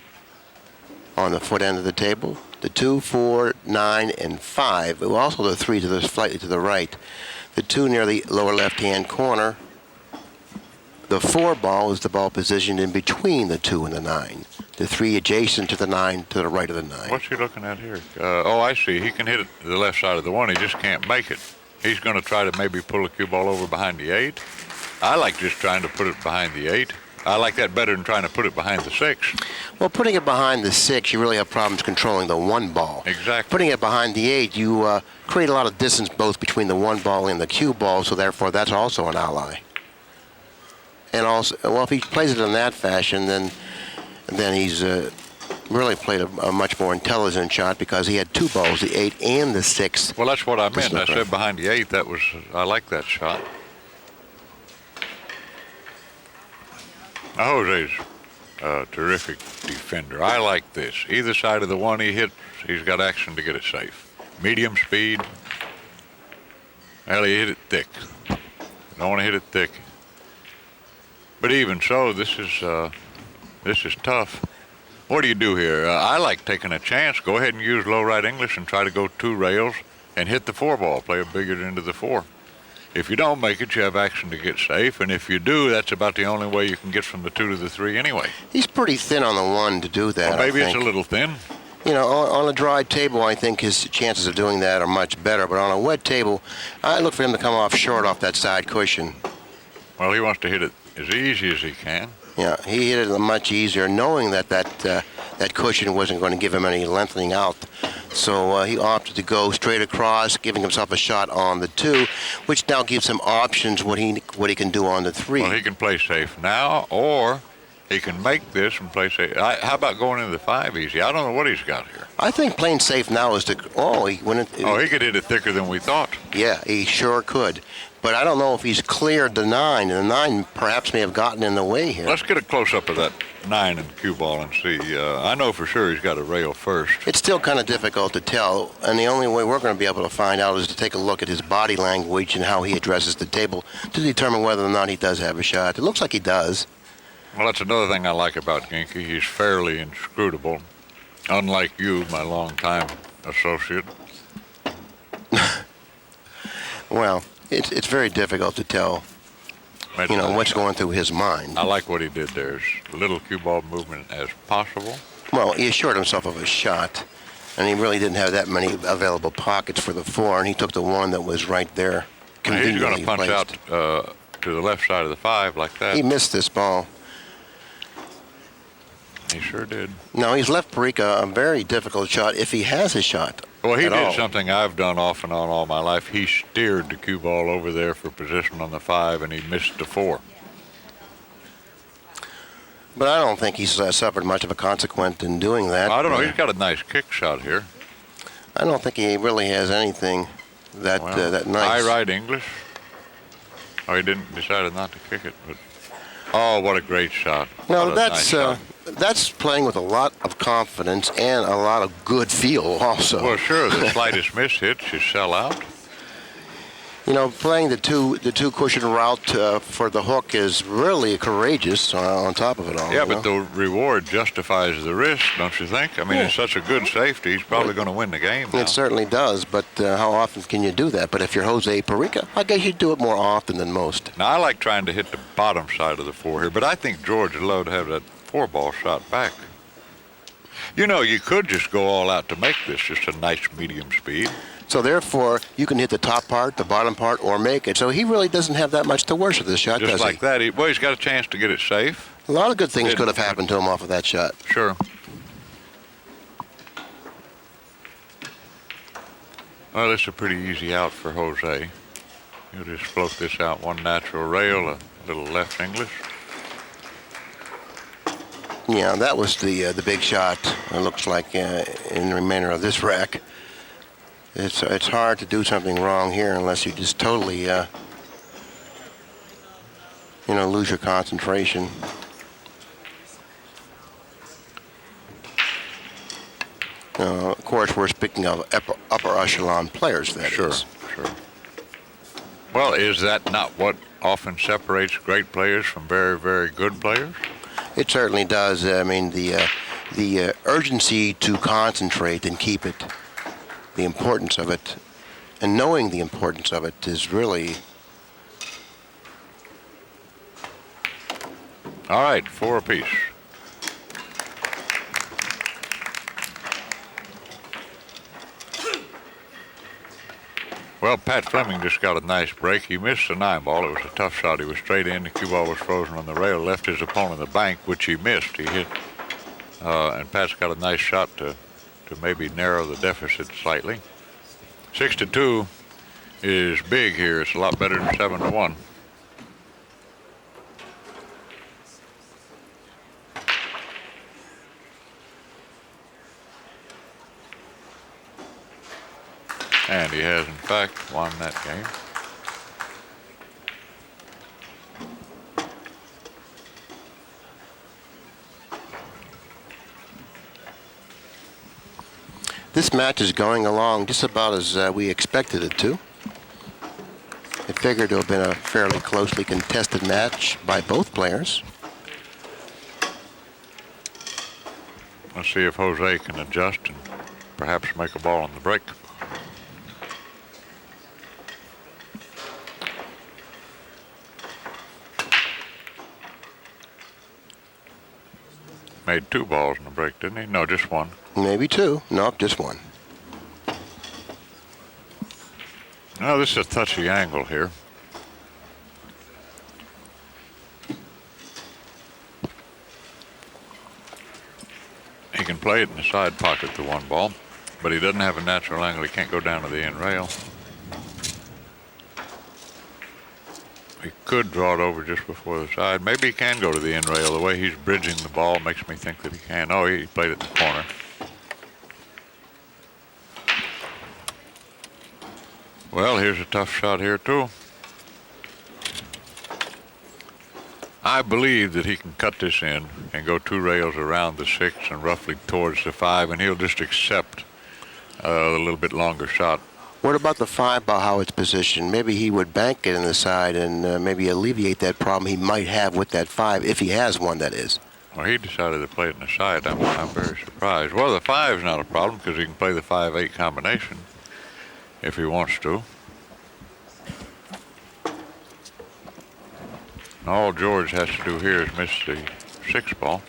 on the foot end of the table. The 2, 4, 9, and 5. Also the 3 to the slightly to the right. The 2 near the lower left-hand corner. The 4 ball is the ball positioned in between the 2 and the 9. The 3 adjacent to the 9 to the right of the 9. What's he looking at here? Oh, I see. He can hit it to the left side of the 1. He just can't make it. He's going to try to maybe pull the cue ball over behind the 8. I like just trying to put it behind the 8. I like that better than trying to put it behind the 6. Well, putting it behind the 6, you really have problems controlling the 1 ball. Exactly. Putting it behind the 8, you create a lot of distance both between the 1 ball and the cue ball, so therefore that's also an ally. And also, well, if he plays it in that fashion, then he's really played a much more intelligent shot because he had 2 balls, the 8 and the 6. Well, that's what I meant. I said behind the 8. I like that shot. Now, Jose's a terrific defender. I like this. Either side of the 1 he hits, he's got action to get it safe. Medium speed. Well, he hit it thick. Don't want to hit it thick. But even so, this is tough. What do you do here? I like taking a chance. Go ahead and use low right English and try to go 2 rails and hit the 4 ball. Play a billiard into the 4. If you don't make it, you have action to get safe. And if you do, that's about the only way you can get from the 2 to the 3 anyway. He's pretty thin on the 1 to do that. Well, maybe I it's think. a little thin. You know, on a dry table, I think his chances of doing that are much better. But on a wet table, I look for him to come off short off that side cushion. Well, he wants to hit it as easy as he can. Yeah, he hit it much easier, knowing that cushion wasn't going to give him any lengthening out. So he opted to go straight across, giving himself a shot on the 2, which now gives him options what he can do on the 3. Well, he can play safe now, or he can make this and play safe. How about going into the 5 easy? I don't know what he's got here. I think playing safe now is he He could hit it thicker than we thought. Yeah, he sure could. But I don't know if he's cleared the 9, and the 9 perhaps may have gotten in the way here. Let's get a close-up of that 9 and cue ball and see. I know for sure he's got a rail first. It's still kind of difficult to tell, and the only way we're going to be able to find out is to take a look at his body language and how he addresses the table to determine whether or not he does have a shot. It looks like he does. Well, that's another thing I like about Ginky. He's fairly inscrutable, unlike you, my longtime associate. Well, it's very difficult to tell, what's going through his mind. I like what he did there. As little cue ball movement as possible. Well, he assured himself of a shot, and he really didn't have that many available pockets for the 4, and he took the 1 that was right there, conveniently He's going to punch placed. out to the left side of the 5 like that. He missed this ball. He sure did. No, he's left Parica a very difficult shot if he has a shot. Well, he at did all. something I've done off and on all my life. He steered the cue ball over there for position on the 5, and he missed the 4. But I don't think he's suffered much of a consequence in doing that. I don't know. He's got a nice kick shot here. I don't think he really has anything that nice. I write English. Oh, he decided not to kick it, but oh, what a great shot! No, What a nice shot. that's playing with a lot of confidence and a lot of good feel also. Well, sure, the slightest miss hits, you sell out. Playing the two cushion route for the hook is really courageous on top of it all. Yeah, but the reward justifies the risk, don't you think? I mean, it's such a good safety. He's probably going to win the game now. It certainly does, but how often can you do that? But if you're Jose Parica, I guess you do it more often than most. Now, I like trying to hit the bottom side of the 4 here, but I think George would love to have that 4 ball shot back. You could just go all out to make this just a nice medium speed. So therefore, you can hit the top part, the bottom part, or make it. So he really doesn't have that much to worship this shot, Just does like he? that. He's got a chance to get it safe. A lot of good things could have happened to him off of that shot. Sure. Well, it's a pretty easy out for Jose. He'll just float this out 1 natural rail, a little left English. Yeah, that was the big shot. It looks like in the remainder of this rack. It's hard to do something wrong here unless you just totally lose your concentration. Of course, we're speaking of upper echelon players. That is. Sure. Well, is that not what often separates great players from very, very good players? It certainly does. I mean, the urgency to concentrate and keep it, the importance of it, and knowing the importance of it is really. All right, 4 apiece. Well, Pat Fleming just got a nice break. He missed the 9-ball. It was a tough shot. He was straight in. The cue ball was frozen on the rail. Left his opponent the bank, which he missed. He hit, and Pat's got a nice shot to maybe narrow the deficit slightly. 6-2 is big here. It's a lot better than 7-1. And he has, in fact, won that game. This match is going along just about as we expected it to. figured to have been a fairly closely contested match by both players. Let's see if Jose can adjust and perhaps make a ball on the break. Made 2 balls in the break, didn't he? No, just 1. Maybe 2. Nope, just 1. No, this is a touchy angle here. He can play it in the side pocket to 1 ball, but he doesn't have a natural angle. He can't go down to the end rail. He could draw it over just before the side. Maybe he can go to the end rail. The way he's bridging the ball makes me think that he can. Oh, he played it in the corner. Well, here's a tough shot here, too. I believe that he can cut this in and go 2 rails around the 6 and roughly towards the 5, and he'll just accept a little bit longer shot. What about the 5 ball, how it's positioned? Maybe he would bank it in the side and maybe alleviate that problem he might have with that 5, if he has one, that is. Well, he decided to play it in the side. I'm very surprised. Well, the 5 is not a problem because he can play the 5-8 combination if he wants to. All George has to do here is miss the 6 ball.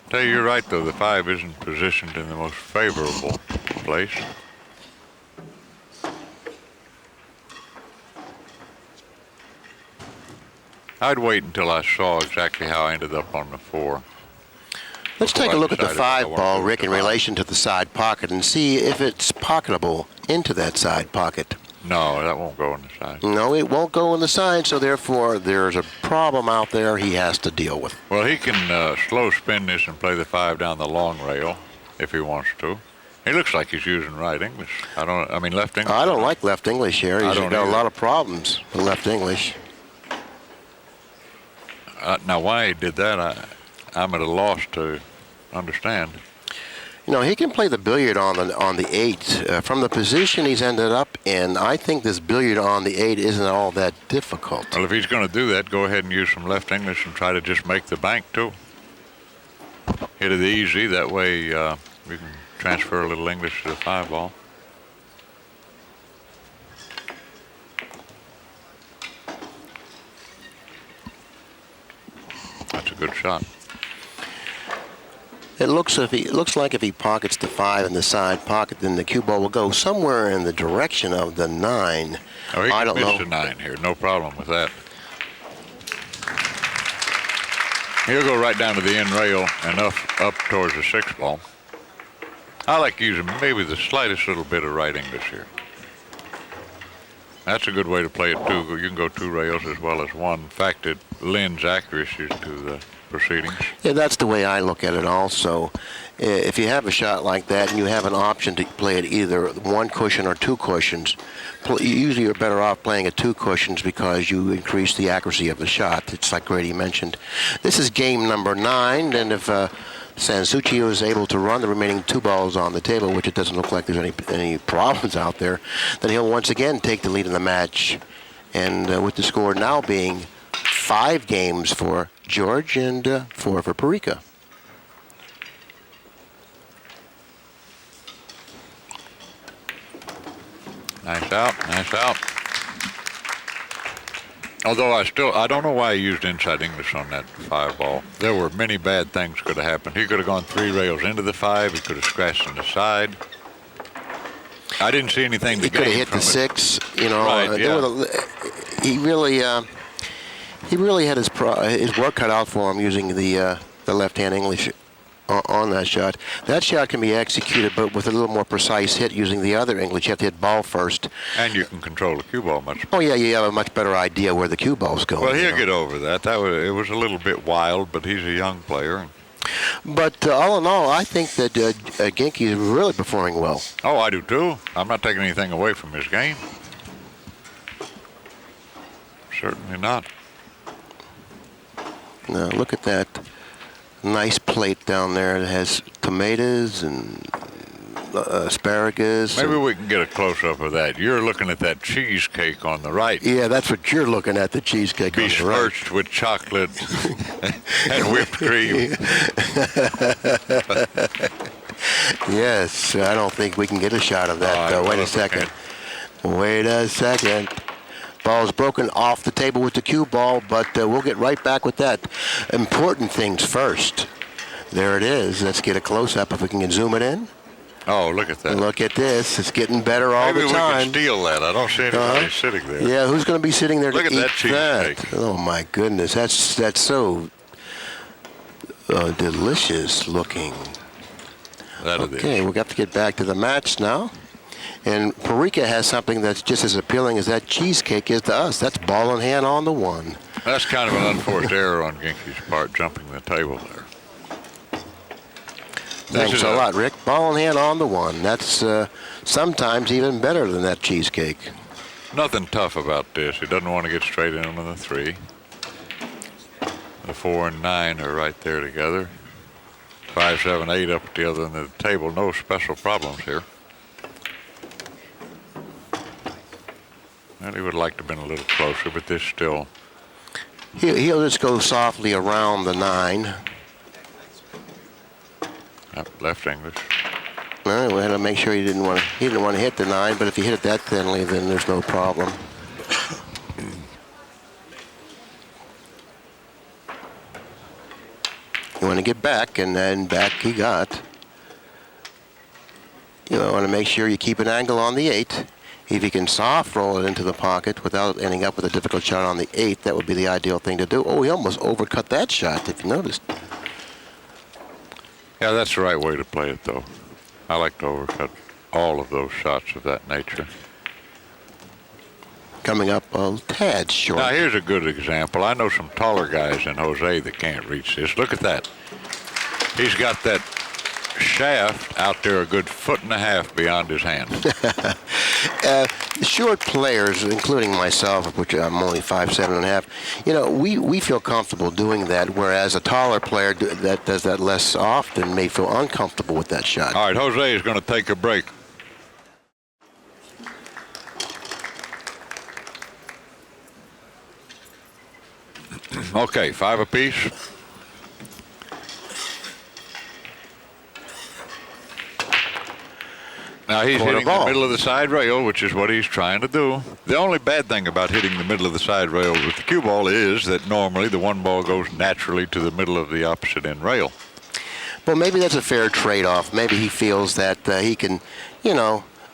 Tell you, you're right, though. The 5 isn't positioned in the most favorable place. I'd wait until I saw exactly how I ended up on the 4. Let's take a look at the 5 ball, Rick, in relation to the side pocket and see if it's pocketable into that side pocket. No, that won't go in the side. No, it won't go in the side, so therefore there's a problem out there he has to deal with. Well, he can slow spin this and play the 5 down the long rail if he wants to. He looks like he's using right English. I mean left English. I don't like left English here. He's got either. a lot of problems with left English. Now, why he did that, I'm at a loss to understand. You know, he can play the billiard on the 8. From the position he's ended up in, I think this billiard on the 8 isn't all that difficult. Well, if he's going to do that, go ahead and use some left English and try to just make the bank, too. Hit it easy. That way we can transfer a little English to the 5 ball. That's a good shot. It looks like if he pockets the 5 in the side pocket, then the cue ball will go somewhere in the direction of the 9. Oh, he I can don't miss know. the 9 here. No problem with that. He'll go right down to the end rail and up towards the 6 ball. I like using maybe the slightest little bit of right English here. That's a good way to play it, too. You can go 2 rails as well as 1. In fact, it lends accuracy to the proceedings. Yeah, that's the way I look at it also. If you have a shot like that and you have an option to play it either 1 cushion or 2 cushions, usually you're better off playing at 2 cushions because you increase the accuracy of the shot. It's like Grady mentioned. This is game number 9, and if SanSouci is able to run the remaining 2 balls on the table, which it doesn't look like there's any problems out there, then he'll once again take the lead in the match. And with the score now being 5 games for George and 4 for Parica. Nice out, nice out. Although I don't know why he used inside English on that 5 ball. There were many bad things could have happened. He could have gone 3 rails into the 5. He could have scratched in the side. I didn't see anything to He could have gain hit from the it. 6. You know, Right, he really had his work cut out for him using the left-hand English on that shot. That shot can be executed, but with a little more precise hit using the other English. You have to hit ball first. And you can control the cue ball much. Oh yeah, you have a much better idea where the cue ball's going. Well, he'll get over that. It was a little bit wild, but he's a young player. But all in all, I think that Ginky is really performing well. Oh, I do too. I'm not taking anything away from his game. Certainly not. Now look at that. Nice plate down there. It has tomatoes and asparagus. Maybe we can get a close-up of that. You're looking at that cheesecake on the right. Yeah, that's what you're looking at, the cheesecake on the right. Besmirched with chocolate and whipped cream. Yes, I don't think we can get a shot of that, though. Wait a second. Wait a second. Ball's broken off the table with the cue ball, but we'll get right back with that. Important things first. There it is. Let's get a close-up if we can zoom it in. Oh, look at that. Look at this. It's getting better all the time. Maybe we can steal that. I don't see anybody sitting there. Yeah, who's going to be sitting there to eat that? Look at that cheesecake. Oh, my goodness. That's so delicious looking. Okay, we've got to get back to the match now. And Parica has something that's just as appealing as that cheesecake is to us. That's ball in hand on the one. That's kind of an unforced error on Ginky's part, jumping the table there. Thanks a lot, Rick. Ball in hand on the one. That's sometimes even better than that cheesecake. Nothing tough about this. He doesn't want to get straight in on the 3. The 4 and 9 are right there together. 5, 7, 8 up at the other end of the table. No special problems here. And he would like to have been a little closer, but this still... He'll just go softly around the 9. Left English. Well, we had to make sure he didn't want to hit the 9, but if he hit it that thinly, then there's no problem. You want to get back, and then back he got. You want to make sure you keep an angle on the 8. If you can soft roll it into the pocket without ending up with a difficult shot on the 8, that would be the ideal thing to do. Oh, he almost overcut that shot, if you noticed. Yeah, that's the right way to play it, though. I like to overcut all of those shots of that nature. Coming up a tad short. Now, here's a good example. I know some taller guys than Jose that can't reach this. Look at that. He's got that shaft out there a good 1.5 feet beyond his hand. Short players, including myself, which I'm only 5'7.5", we feel comfortable doing that, whereas a taller player that does that less often may feel uncomfortable with that shot. All right, Jose is going to take a break. Okay, 5 apiece. Now he's hitting the middle of the side rail, which is what he's trying to do. The only bad thing about hitting the middle of the side rail with the cue ball is that normally the one ball goes naturally to the middle of the opposite end rail. Well, maybe that's a fair trade-off. Maybe he feels that he can,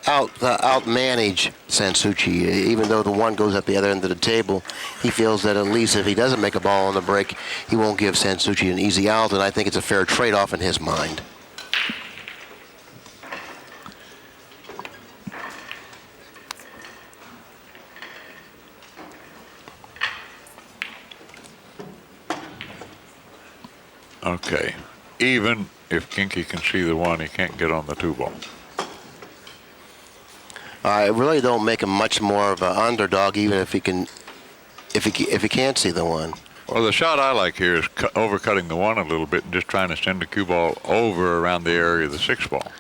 out-manage SanSouci. Even though the one goes at the other end of the table, he feels that at least if he doesn't make a ball on the break, he won't give SanSouci an easy out, and I think it's a fair trade-off in his mind. Okay. Even if Ginky can see the one, he can't get on the 2 ball. I really don't make him much more of an underdog, even if he can, if he can't see the one. Well, the shot I like here is overcutting the 1 a little bit and just trying to send the cue ball over around the area of the 6 ball.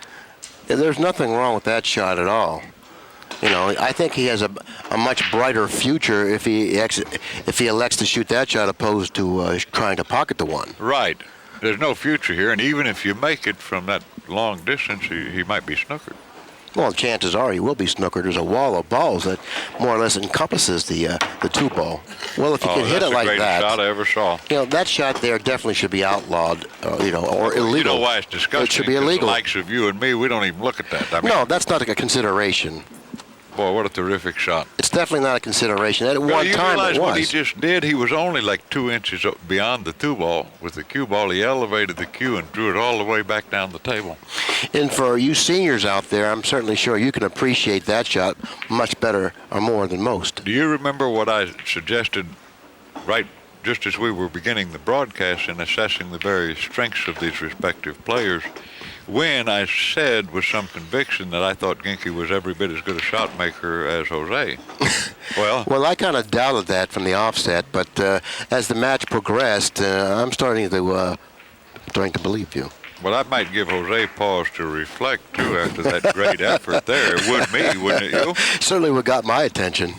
Yeah, there's nothing wrong with that shot at all. I think he has a much brighter future if he elects to shoot that shot opposed to trying to pocket the 1. Right. There's no future here, and even if you make it from that long distance, he might be snookered. Well, chances are he will be snookered. There's a wall of balls that more or less encompasses the 2 ball. Well, if you can hit it like that. That's the greatest shot I ever saw. That shot there definitely should be outlawed, or illegal. You know why it's disgusting? It should be illegal. The likes of you and me, we don't even look at that. No, that's not a consideration. Boy, what a terrific shot. It's definitely not a consideration. At one time it was. What he just did? He was only like 2 inches up beyond the 2 ball. With the cue ball, he elevated the cue and drew it all the way back down the table. And for you seniors out there, I'm certainly sure you can appreciate that shot much better or more than most. Do you remember what I suggested right just as we were beginning the broadcast and assessing the various strengths of these respective players? When I said with some conviction that I thought Ginky was every bit as good a shot maker as Jose. Well, I kind of doubted that from the offset, but as the match progressed, I'm starting to, starting to believe you. Well, that might give Jose pause to reflect, too, after that great effort there. It would me, wouldn't it, you? Certainly would got my attention.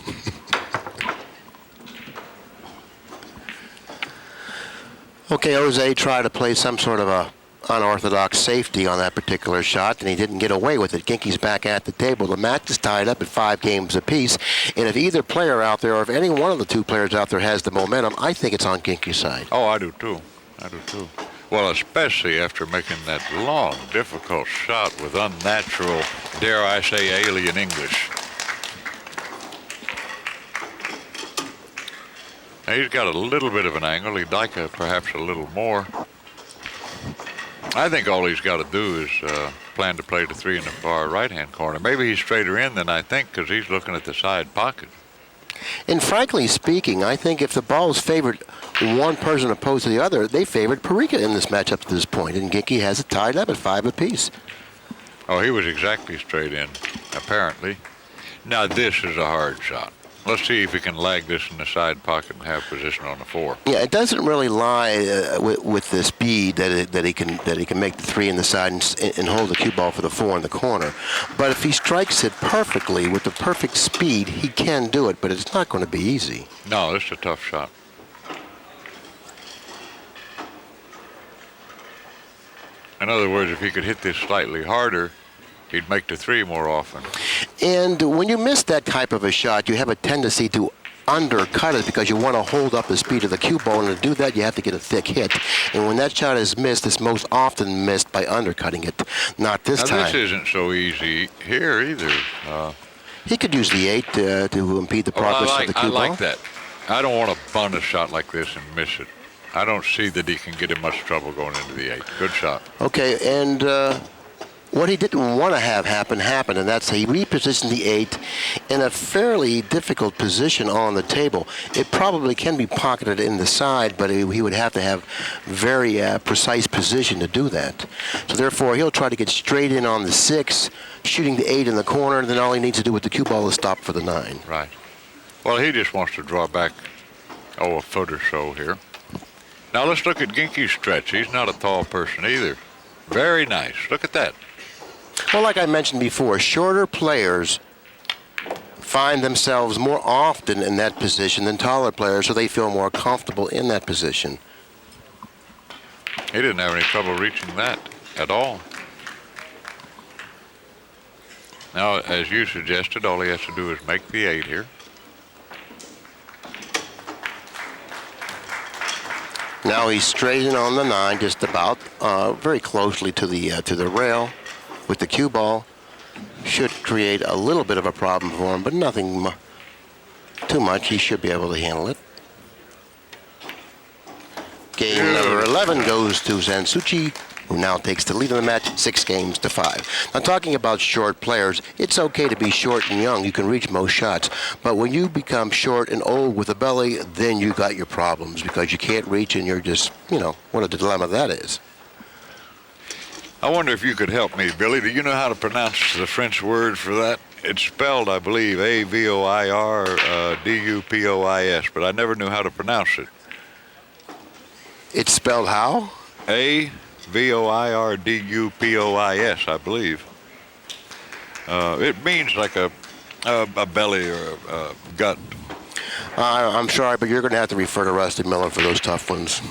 Okay, Jose tried to play some sort of a unorthodox safety on that particular shot, and he didn't get away with it. Ginky's back at the table. The match is tied up at 5 games apiece, and if either player out there, or if any one of the two players out there has the momentum, I think it's on Ginky's side. Oh, I do too. I do too. Well, especially after making that long, difficult shot with unnatural, dare I say, alien English. Now, he's got a little bit of an angle. He'd like perhaps a little more. I think all he's got to do is plan to play the 3 in the far right-hand corner. Maybe he's straighter in than I think because he's looking at the side pocket. And frankly speaking, I think if the ball is favored one person opposed to the other, they favored Parica in this match up to this point, and Ginky has it tied up at 5 apiece. Oh, he was exactly straight in, apparently. Now, this is a hard shot. Let's see if he can lag this in the side pocket and have position on the 4. Yeah, it doesn't really lie with the speed that he can make the 3 in the side and hold the cue ball for the 4 in the corner. But if he strikes it perfectly with the perfect speed, he can do it. But it's not going to be easy. No, this is a tough shot. In other words, if he could hit this slightly harder, he'd make the 3 more often. And when you miss that type of a shot, you have a tendency to undercut it because you want to hold up the speed of the cue ball, and to do that, you have to get a thick hit. And when that shot is missed, it's most often missed by undercutting it. Not this time. Now, this isn't so easy here either. He could use the 8 to impede the progress of the cue ball. I like that. I don't want to bunt a shot like this and miss it. I don't see that he can get in much trouble going into the 8. Good shot. Okay, and what he didn't want to have happen happened, and that's he repositioned the 8 in a fairly difficult position on the table. It probably can be pocketed in the side, but he would have to have very precise position to do that. So therefore, he'll try to get straight in on the 6, shooting the 8 in the corner, and then all he needs to do with the cue ball is stop for the 9. Right. Well, he just wants to draw back, a foot or so here. Now let's look at Ginky's stretch. He's not a tall person either. Very nice. Look at that. Well, like I mentioned before, shorter players find themselves more often in that position than taller players, so they feel more comfortable in that position. He didn't have any trouble reaching that at all. Now, as you suggested, all he has to do is make the 8 here. Now he's straight in on the 9, just about, very closely to the rail with the cue ball. Should create a little bit of a problem for him, but nothing too much. He should be able to handle it. Game number 11 goes to SanSouci, who now takes the lead in the match 6 games to 5. Now, talking about short players, it's okay to be short and young. You can reach most shots. But when you become short and old with a belly, then you got your problems because you can't reach and you're just, what a dilemma that is. I wonder if you could help me, Billy. Do you know how to pronounce the French word for that? It's spelled, I believe, A-V-O-I-R-D-U-P-O-I-S, but I never knew how to pronounce it. It's spelled how? A-V-O-I-R-D-U-P-O-I-S, I believe. It means like a belly or a gut. I'm sorry, but you're going to have to refer to Rusty Miller for those tough ones.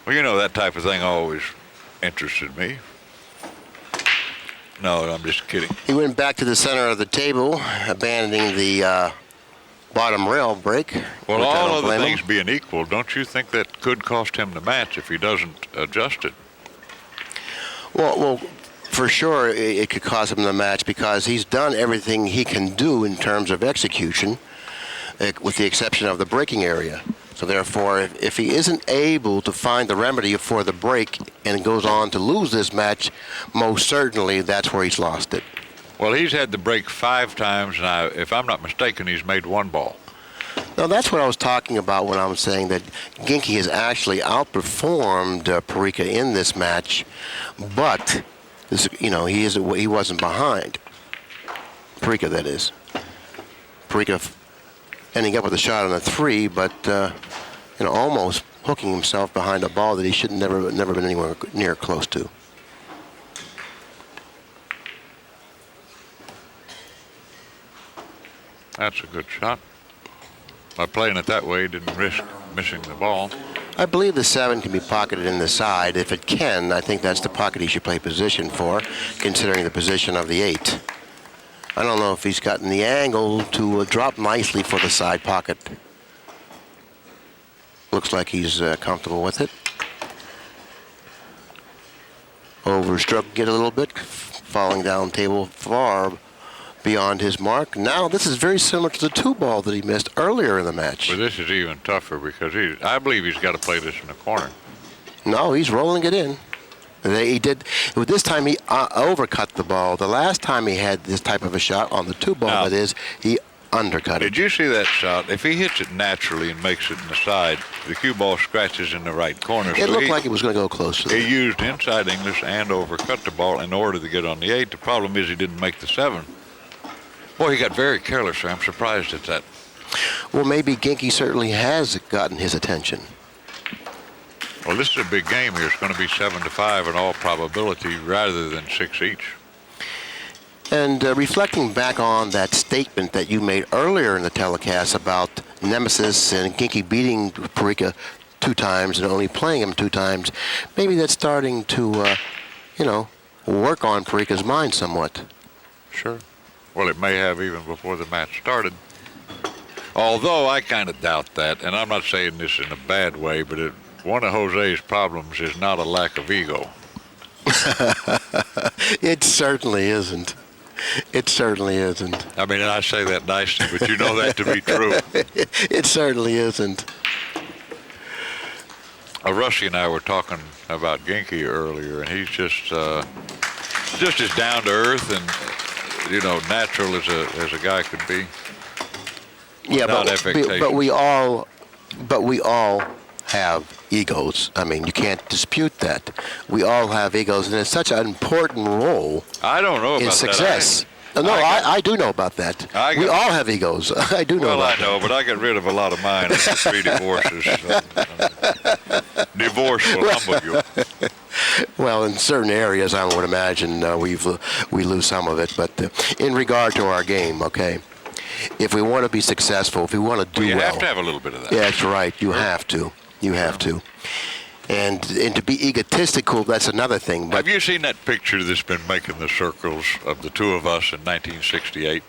Well, that type of thing always interested me. No, I'm just kidding. He went back to the center of the table, abandoning the bottom rail break. Well, all other things being equal, don't you think that could cost him the match if he doesn't adjust it? Well, for sure it could cost him the match because he's done everything he can do in terms of execution, with the exception of the breaking area. So therefore, if he isn't able to find the remedy for the break and goes on to lose this match, most certainly that's where he's lost it. Well, he's had the break 5 times, and if I'm not mistaken, he's made 1 ball. Now, that's what I was talking about when I was saying that Ginky has actually outperformed Parica in this match, but he wasn't behind. Parica, that is. Parica ending up with a shot on a 3, but almost hooking himself behind a ball that he should never been anywhere near close to. That's a good shot. By playing it that way, he didn't risk missing the ball. I believe the 7 can be pocketed in the side. If it can, I think that's the pocket he should play position for, considering the position of the 8. I don't know if he's gotten the angle to drop nicely for the side pocket. Looks like he's comfortable with it. Overstroking it a little bit, falling down table far beyond his mark. Now this is very similar to the 2-ball that he missed earlier in the match. But this is even tougher because I believe he's got to play this in the corner. No, he's rolling it in. He did. This time he overcut the ball. The last time he had this type of a shot on the 2-ball, Now, that is, he undercut it. Did you see that shot? If he hits it naturally and makes it in the side, the cue ball scratches in the right corner. It looked like it was going to go close to He used inside English and overcut the ball in order to get on the 8. The problem is he didn't make the 7. Boy, he got very careless there. I'm surprised at that. Well, maybe Ginky certainly has gotten his attention. Well, this is a big game here. It's going to be 7-5 in all probability rather than 6 each. And reflecting back on that statement that you made earlier in the telecast about Nemesis and Ginky beating Parica 2 times and only playing him 2 times, maybe that's starting to, work on Parica's mind somewhat. Sure. Well, it may have even before the match started. Although I kind of doubt that, and I'm not saying this in a bad way, but one of Jose's problems is not a lack of ego. It certainly isn't. It certainly isn't. I mean, and I say that nicely, but you know that to be true. It certainly isn't. Rusty and I were talking about Ginky earlier, and he's just as down to earth and natural as a guy could be. Yeah, Not but we all have egos. I mean, you can't dispute that. We all have egos, and it's such an important role. I don't know about in success. that. I do know about that. We all have egos. I do know about that. Well, I know, but I got rid of a lot of mine after 3 divorces. Divorce will humble you. Well, in certain areas, I would imagine we lose some of it. But in regard to our game, okay, if we want to be successful, if we want to do you well, have to have a little bit of that. Yeah, that's right. You have to. You have to. And to be egotistical, that's another thing. But have you seen that picture that's been making the circles of the 2 of us in 1968?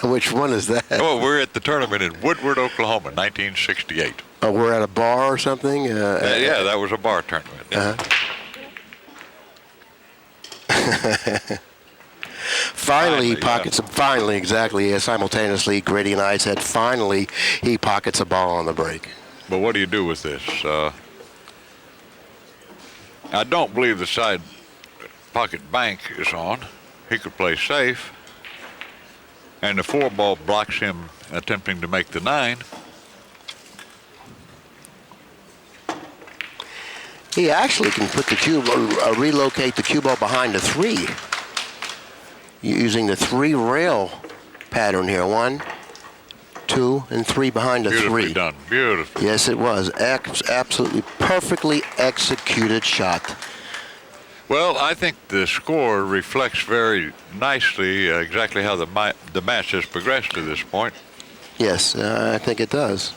Which one is that? Oh, we're at the tournament in Woodward, Oklahoma, 1968. Oh, we're at a bar or something? Yeah, that was a bar tournament. Yeah. Finally, he pockets. Finally, exactly. Simultaneously, Grady and I said, finally, he pockets a ball on the break. But what do you do with this? I don't believe the side pocket bank is on. He could play safe. And the 4-ball blocks him attempting to make the 9. He actually can put the cue, relocate the cue ball behind the 3. Using the 3 rail pattern here. 1, 2, and 3 behind the 3. Beautifully done. Beautiful. Yes, it was. Absolutely perfectly executed shot. Well, I think the score reflects very nicely exactly how the match has progressed to this point. Yes, I think it does.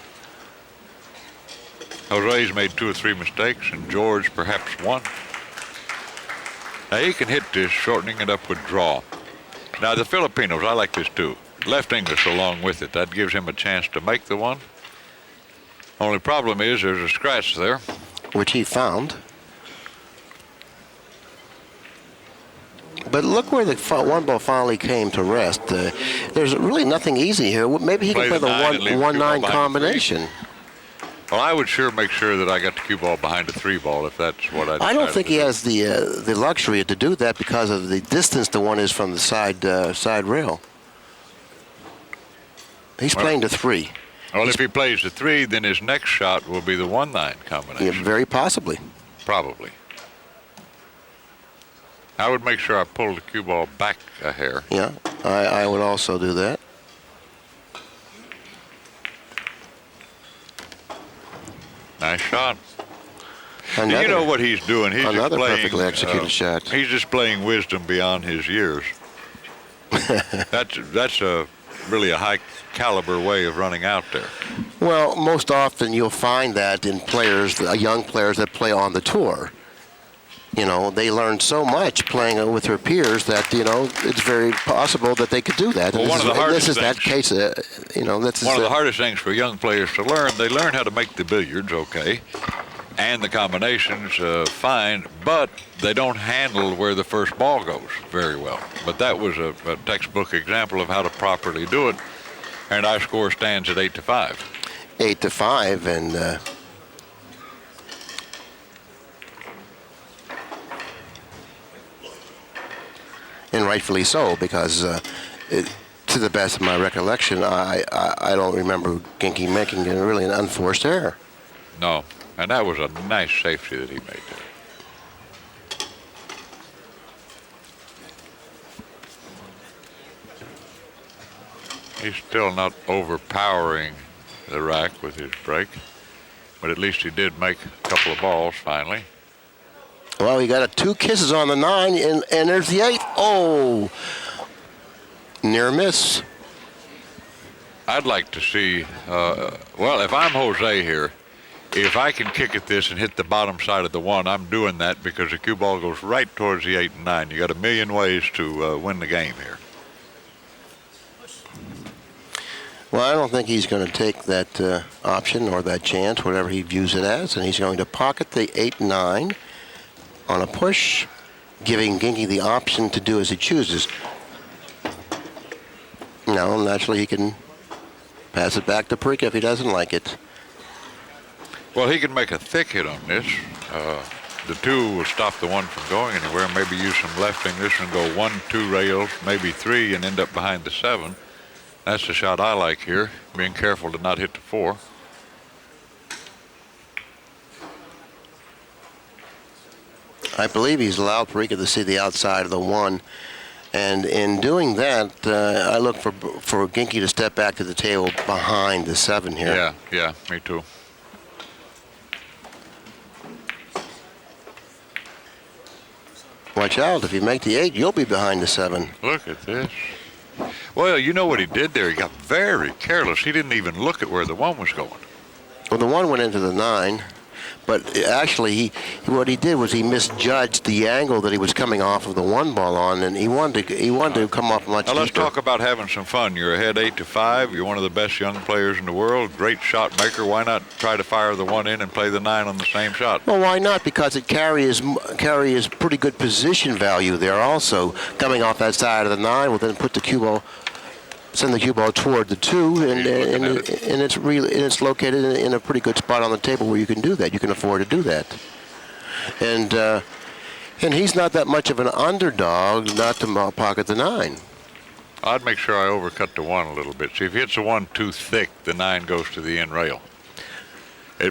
Jose's made 2 or 3 mistakes, and George perhaps 1. Now he can hit this, shortening it up with draw. Now the Filipinos, I like this too. Left English along with it. That gives him a chance to make the 1. Only problem is there's a scratch there. Which he found. But look where the 1-ball finally came to rest. There's really nothing easy here. Maybe he can play the 1-9 combination. Well, I would sure make sure that I got the cue ball behind the 3-ball if that's what I. I don't think he has the luxury to do that because of the distance the 1 is from the side rail. He's playing the 3. Well, if he plays the 3, then his next shot will be the 1-9 combination. Yeah, very possibly. Probably. I would make sure I pull the cue ball back a hair. Yeah, I would also do that. Nice shot. Another, you know what he's doing? He's another displaying, perfectly executed shot. He's displaying wisdom beyond his years. That's really a high caliber way of running out there. Well, most often you'll find that in players, young players that play on the tour. You know, they learn so much playing with their peers that, you know, it's very possible that they could do that. Well, one of the hardest things, that case, you know, that's one of the hardest things for young players to learn. They learn how to make the billiards, okay, and the combinations fine, but they don't handle where the first ball goes very well. But that was a textbook example of how to properly do it, and our score stands at 8-5. 8-5, and rightfully so, because to the best of my recollection, I don't remember Ginky making really an unforced error. No, and that was a nice safety that he made there. He's still not overpowering the rack with his break, but at least he did make a couple of balls finally. Well, he got 2 kisses on the 9, and there's the 8. Oh, near miss. I'd like to see, well, if I'm Jose here, if I can kick at this and hit the bottom side of the 1, I'm doing that because the cue ball goes right towards the 8 and 9. You got a million ways to win the game here. Well, I don't think he's going to take that option or that chance, whatever he views it as, and he's going to pocket the 8-9 on a push, giving Ginky the option to do as he chooses. Now, naturally, he can pass it back to Parica if he doesn't like it. Well, he can make a thick hit on this. The 2 will stop the 1 from going anywhere. Maybe use some lefting. This one go 1, 2 rails, maybe 3, and end up behind the 7. That's the shot I like here, being careful to not hit the 4. I believe he's allowed Parica to see the outside of the 1. And in doing that, I look for Ginky to step back to the table behind the 7 here. Yeah, me too. Watch out, if you make the 8, you'll be behind the 7. Look at this. Well, you know what he did there? He got very careless. He didn't even look at where the 1 was going. Well, the 1 went into the 9. But actually, what he did was he misjudged the angle that he was coming off of the 1 ball on, and he wanted to come off much deeper. Now let's talk about having some fun. You're ahead 8-5. You're one of the best young players in the world. Great shot maker. Why not try to fire the 1 in and play the 9 on the same shot? Well, why not? Because it carries pretty good position value there. Also, coming off that side of the 9 will then put the cue ball. Send the cue ball toward the 2, and it's located in a pretty good spot on the table where you can do that. You can afford to do that, and he's not that much of an underdog not to pocket the 9. I'd make sure I overcut the 1 a little bit. See, if he hits the 1 too thick, the 9 goes to the end rail.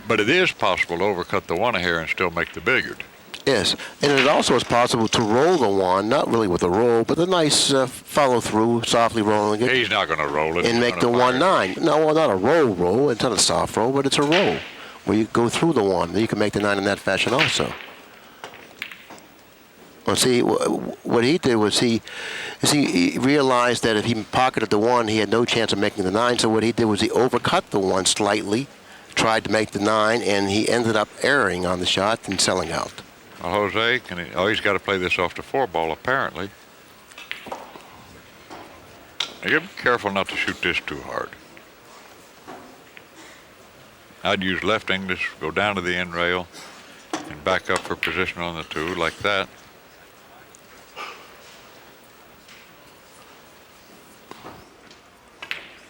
But it is possible to overcut the 1 a hair and still make the billiard. Yes, and it also is possible to roll the 1, not really with a roll, but a nice follow-through, softly rolling it. He's not going to roll it. And make the 1-9. No, well, not a roll. It's not a soft roll, but it's a roll where you go through the 1. Then you can make the 9 in that fashion also. Well, see, what he did was he realized that if he pocketed the 1, he had no chance of making the 9. So what he did was he overcut the 1 slightly, tried to make the 9, and he ended up erring on the shot and selling out. Well, Jose, he's got to play this off the 4 ball, apparently. Now, you be careful not to shoot this too hard. I'd use left English, go down to the end rail, and back up for position on the 2, like that.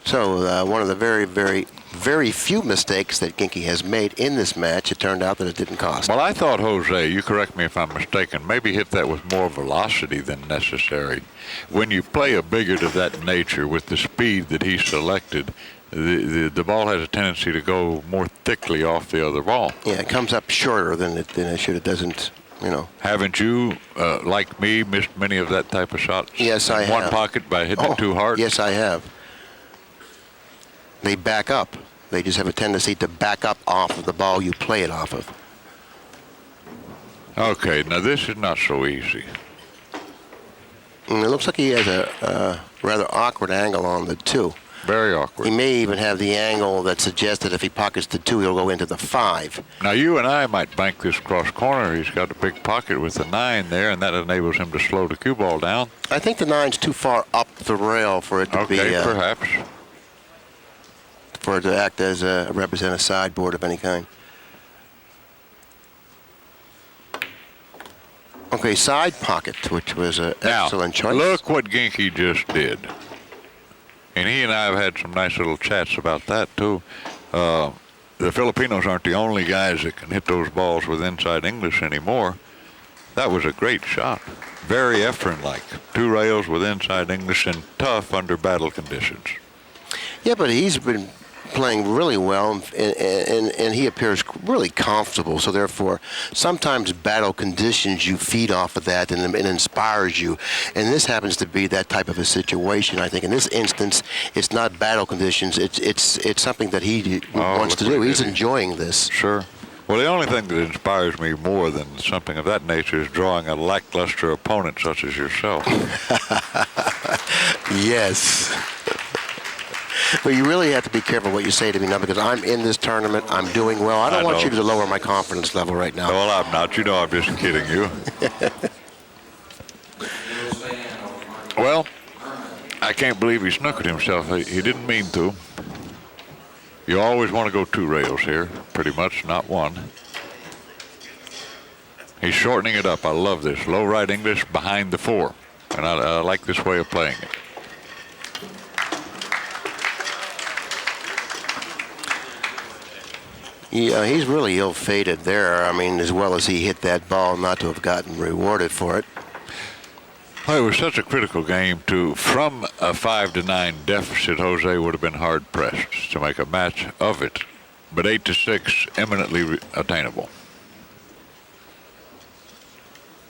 So one of the very, very, very few mistakes that Ginky has made in this match, it turned out that it didn't cost. Well, I thought Jose, you correct me if I'm mistaken, maybe hit that with more velocity than necessary. When you play a billiard of that nature with the speed that he selected, the ball has a tendency to go more thickly off the other ball. Yeah, it comes up shorter than it should. It doesn't, you know. Haven't you, like me, missed many of that type of shots? Yes, I have. One pocket by hitting it too hard? Yes, I have. They back up. They just have a tendency to back up off of the ball you play it off of. Okay, now this is not so easy. And it looks like he has a rather awkward angle on the 2. Very awkward. He may even have the angle that suggests that if he pockets the 2, he'll go into the 5. Now you and I might bank this cross corner. He's got a big pocket with the 9 there, and that enables him to slow the cue ball down. I think the 9's too far up the rail for it to be... Okay, perhaps. For it to act as represent a sideboard of any kind. Okay, side pocket, which was an excellent choice. Look what Ginky just did. And he and I have had some nice little chats about that, too. The Filipinos aren't the only guys that can hit those balls with inside English anymore. That was a great shot. Very Efren-like. 2 rails with inside English and tough under battle conditions. Yeah, but he's been playing really well, and he appears really comfortable. So therefore, sometimes battle conditions, you feed off of that, and it inspires you. And this happens to be that type of a situation. I think in this instance, it's not battle conditions. It's something that he wants to do. He's enjoying this. Sure. Well, the only thing that inspires me more than something of that nature is drawing a lackluster opponent such as yourself. Yes. But you really have to be careful what you say to me now, because I'm in this tournament. I'm doing well. I don't want you to lower my confidence level right now. Well, I'm not. You know, I'm just kidding you. Well, I can't believe he snookered himself. He didn't mean to. You always want to go 2 rails here, pretty much, not 1. He's shortening it up. I love this. Low right English behind the 4. And I like this way of playing it. Yeah, he's really ill-fated there. I mean, as well as he hit that ball, not to have gotten rewarded for it. Well, it was such a critical game, too. From a 5-9 deficit, Jose would have been hard-pressed to make a match of it. But 8-6, eminently attainable.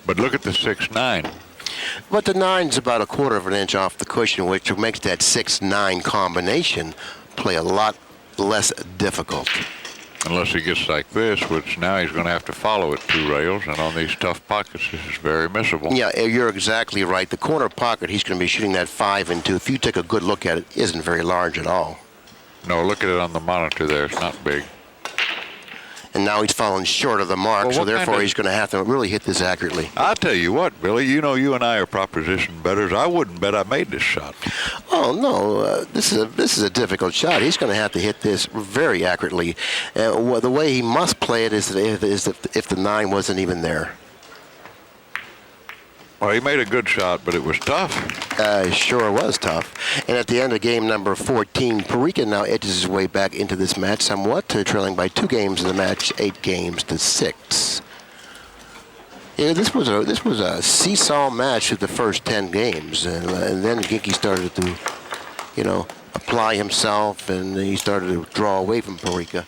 But look at the 6-9. But the 9's about a quarter of an inch off the cushion, which makes that 6-9 combination play a lot less difficult. Unless he gets like this, which now he's going to have to follow it 2 rails, and on these tough pockets, this is very missable. Yeah, you're exactly right. The corner pocket, he's going to be shooting that 5 into. If you take a good look at it, isn't very large at all. No, look at it on the monitor there. It's not big. And now he's fallen short of the mark, so therefore he's going to have to really hit this accurately. I'll tell you what, Billy, you know you and I are proposition bettors. I wouldn't bet I made this shot. Oh, no, this is a difficult shot. He's going to have to hit this very accurately. The way he must play it is if the 9 wasn't even there. Well, he made a good shot, but it was tough. Sure was tough. And at the end of game number 14, Parica now edges his way back into this match somewhat, trailing by 2 games in the match, 8-6. Yeah, this was a seesaw match of the first 10 games, and then Ginky started to, apply himself, and he started to draw away from Parica.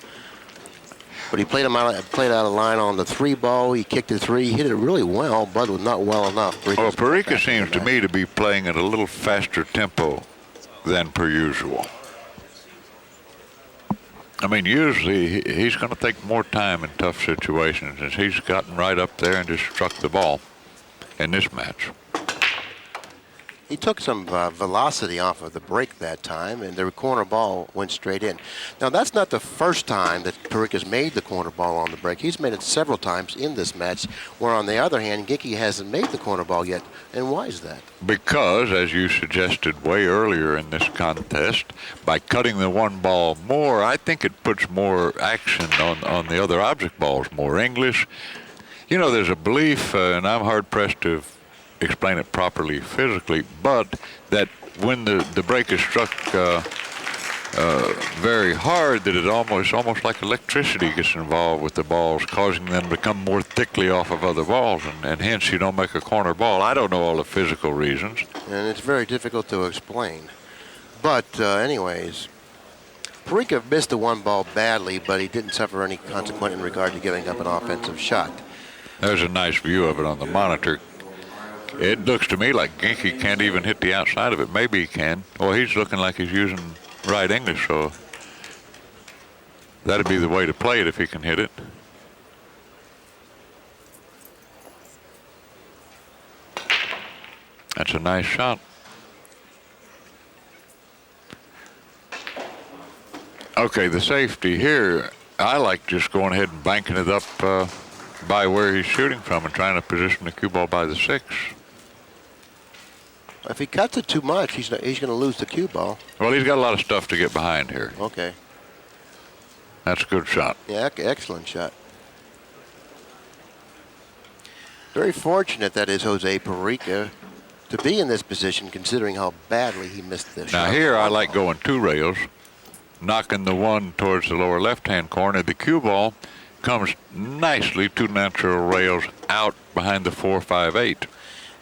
But he played out of line on the 3 ball. He kicked a 3, hit it really well, but not well enough. Well, Parica seems to me to be playing at a little faster tempo than per usual. I mean, usually he's going to take more time in tough situations, and he's gotten right up there and just struck the ball in this match. He took some velocity off of the break that time, and the corner ball went straight in. Now, that's not the first time that Parica's made the corner ball on the break. He's made it several times in this match, where, on the other hand, Ginky hasn't made the corner ball yet. And why is that? Because, as you suggested way earlier in this contest, by cutting the 1 ball more, I think it puts more action on the other object balls, more English. You know, there's a belief, and I'm hard-pressed to explain it properly physically, but that when the break is struck very hard, that it almost like electricity gets involved with the balls, causing them to come more thickly off of other balls, and hence you don't make a corner ball. I don't know all the physical reasons. And it's very difficult to explain. But anyways, Parica missed the 1 ball badly, but he didn't suffer any consequence in regard to giving up an offensive shot. There's a nice view of it on the monitor. It looks to me like Ginky can't even hit the outside of it. Maybe he can. Well, he's looking like he's using right English, so That'd be the way to play it if he can hit it. That's a nice shot. Okay, the safety here, I like just going ahead and banking it up by where he's shooting from and trying to position the cue ball by the 6. If he cuts it too much, he's going to lose the cue ball. Well, he's got a lot of stuff to get behind here. Okay. That's a good shot. Yeah, excellent shot. Very fortunate, that is, Jose Parica, to be in this position, considering how badly he missed this shot. Now here I like going 2 rails, knocking the one towards the lower left-hand corner. The cue ball comes nicely 2 natural rails out behind the 4, 5, 8.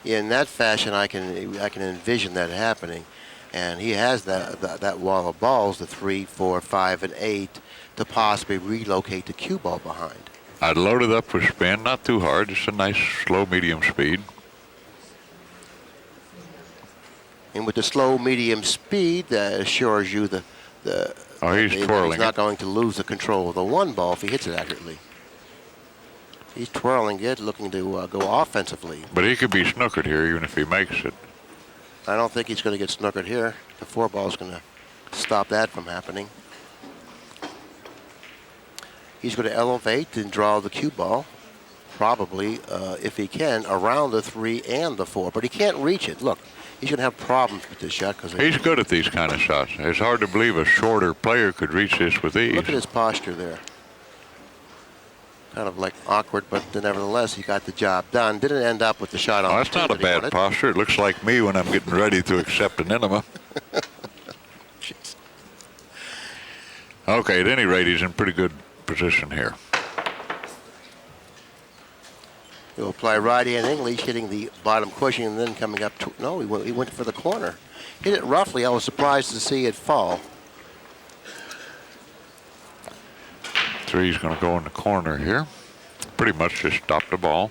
Yeah, in that fashion, I can envision that happening, and he has that wall of balls, the 3, 4, 5, and 8, to possibly relocate the cue ball behind. I'd load it up with spin, not too hard, just a nice slow medium speed. And with the slow medium speed, that assures you he's twirling. He's not going to lose the control of the 1 ball if he hits it accurately. He's twirling it, looking to go offensively. But he could be snookered here even if he makes it. I don't think he's going to get snookered here. The 4 ball is going to stop that from happening. He's going to elevate and draw the cue ball, probably, if he can, around the 3 and the 4. But he can't reach it. Look, he's going to have problems with this shot. He's good at these kind of shots. It's hard to believe a shorter player could reach this with ease. Look at his posture there. Kind of like awkward, but nevertheless, he got the job done. Didn't end up with the shot on the that's not a bad posture. It looks like me when I'm getting ready to accept an enema. Okay, at any rate, he's in pretty good position here. He'll apply right-hand English, hitting the bottom cushion and then coming up to... No, he went for the corner. Hit it roughly. I was surprised to see it fall. 3's going to go in the corner here. Pretty much just stop the ball.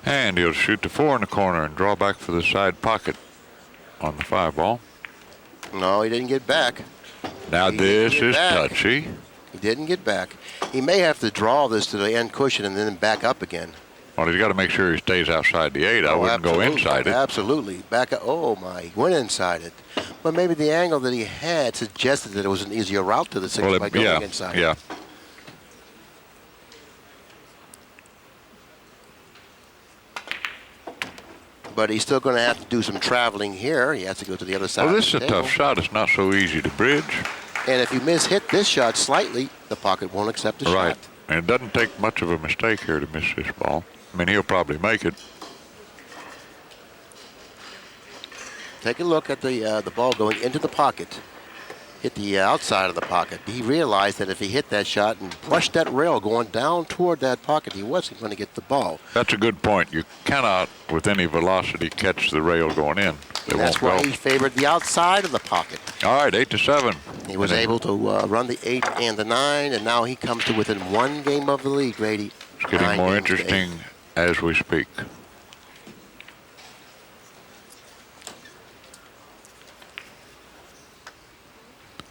And he'll shoot the 4 in the corner and draw back for the side pocket on the 5 ball. No, he didn't get back. Now this is touchy. He didn't get back. He may have to draw this to the end cushion and then back up again. Well, he's got to make sure he stays outside the 8. I wouldn't go inside it. Absolutely. Back up. Oh, my. He went inside it. But maybe the angle that he had suggested that it was an easier route to the 6 by going inside. Yeah. But he's still going to have to do some traveling here. He has to go to the other side. Well, this is a tough shot. It's not so easy to bridge. And if you miss-hit this shot slightly, the pocket won't accept the shot. Right. And it doesn't take much of a mistake here to miss this ball. I mean, he'll probably make it. Take a look at the ball going into the pocket. Hit the outside of the pocket. He realized that if he hit that shot and brushed that rail going down toward that pocket, he wasn't going to get the ball. That's a good point. You cannot, with any velocity, catch the rail going in. That's why he favored the outside of the pocket. All right, 8-7. He was able to run the 8 and the 9, and now he comes to within 1 game of the lead, Grady. It's getting more interesting as we speak.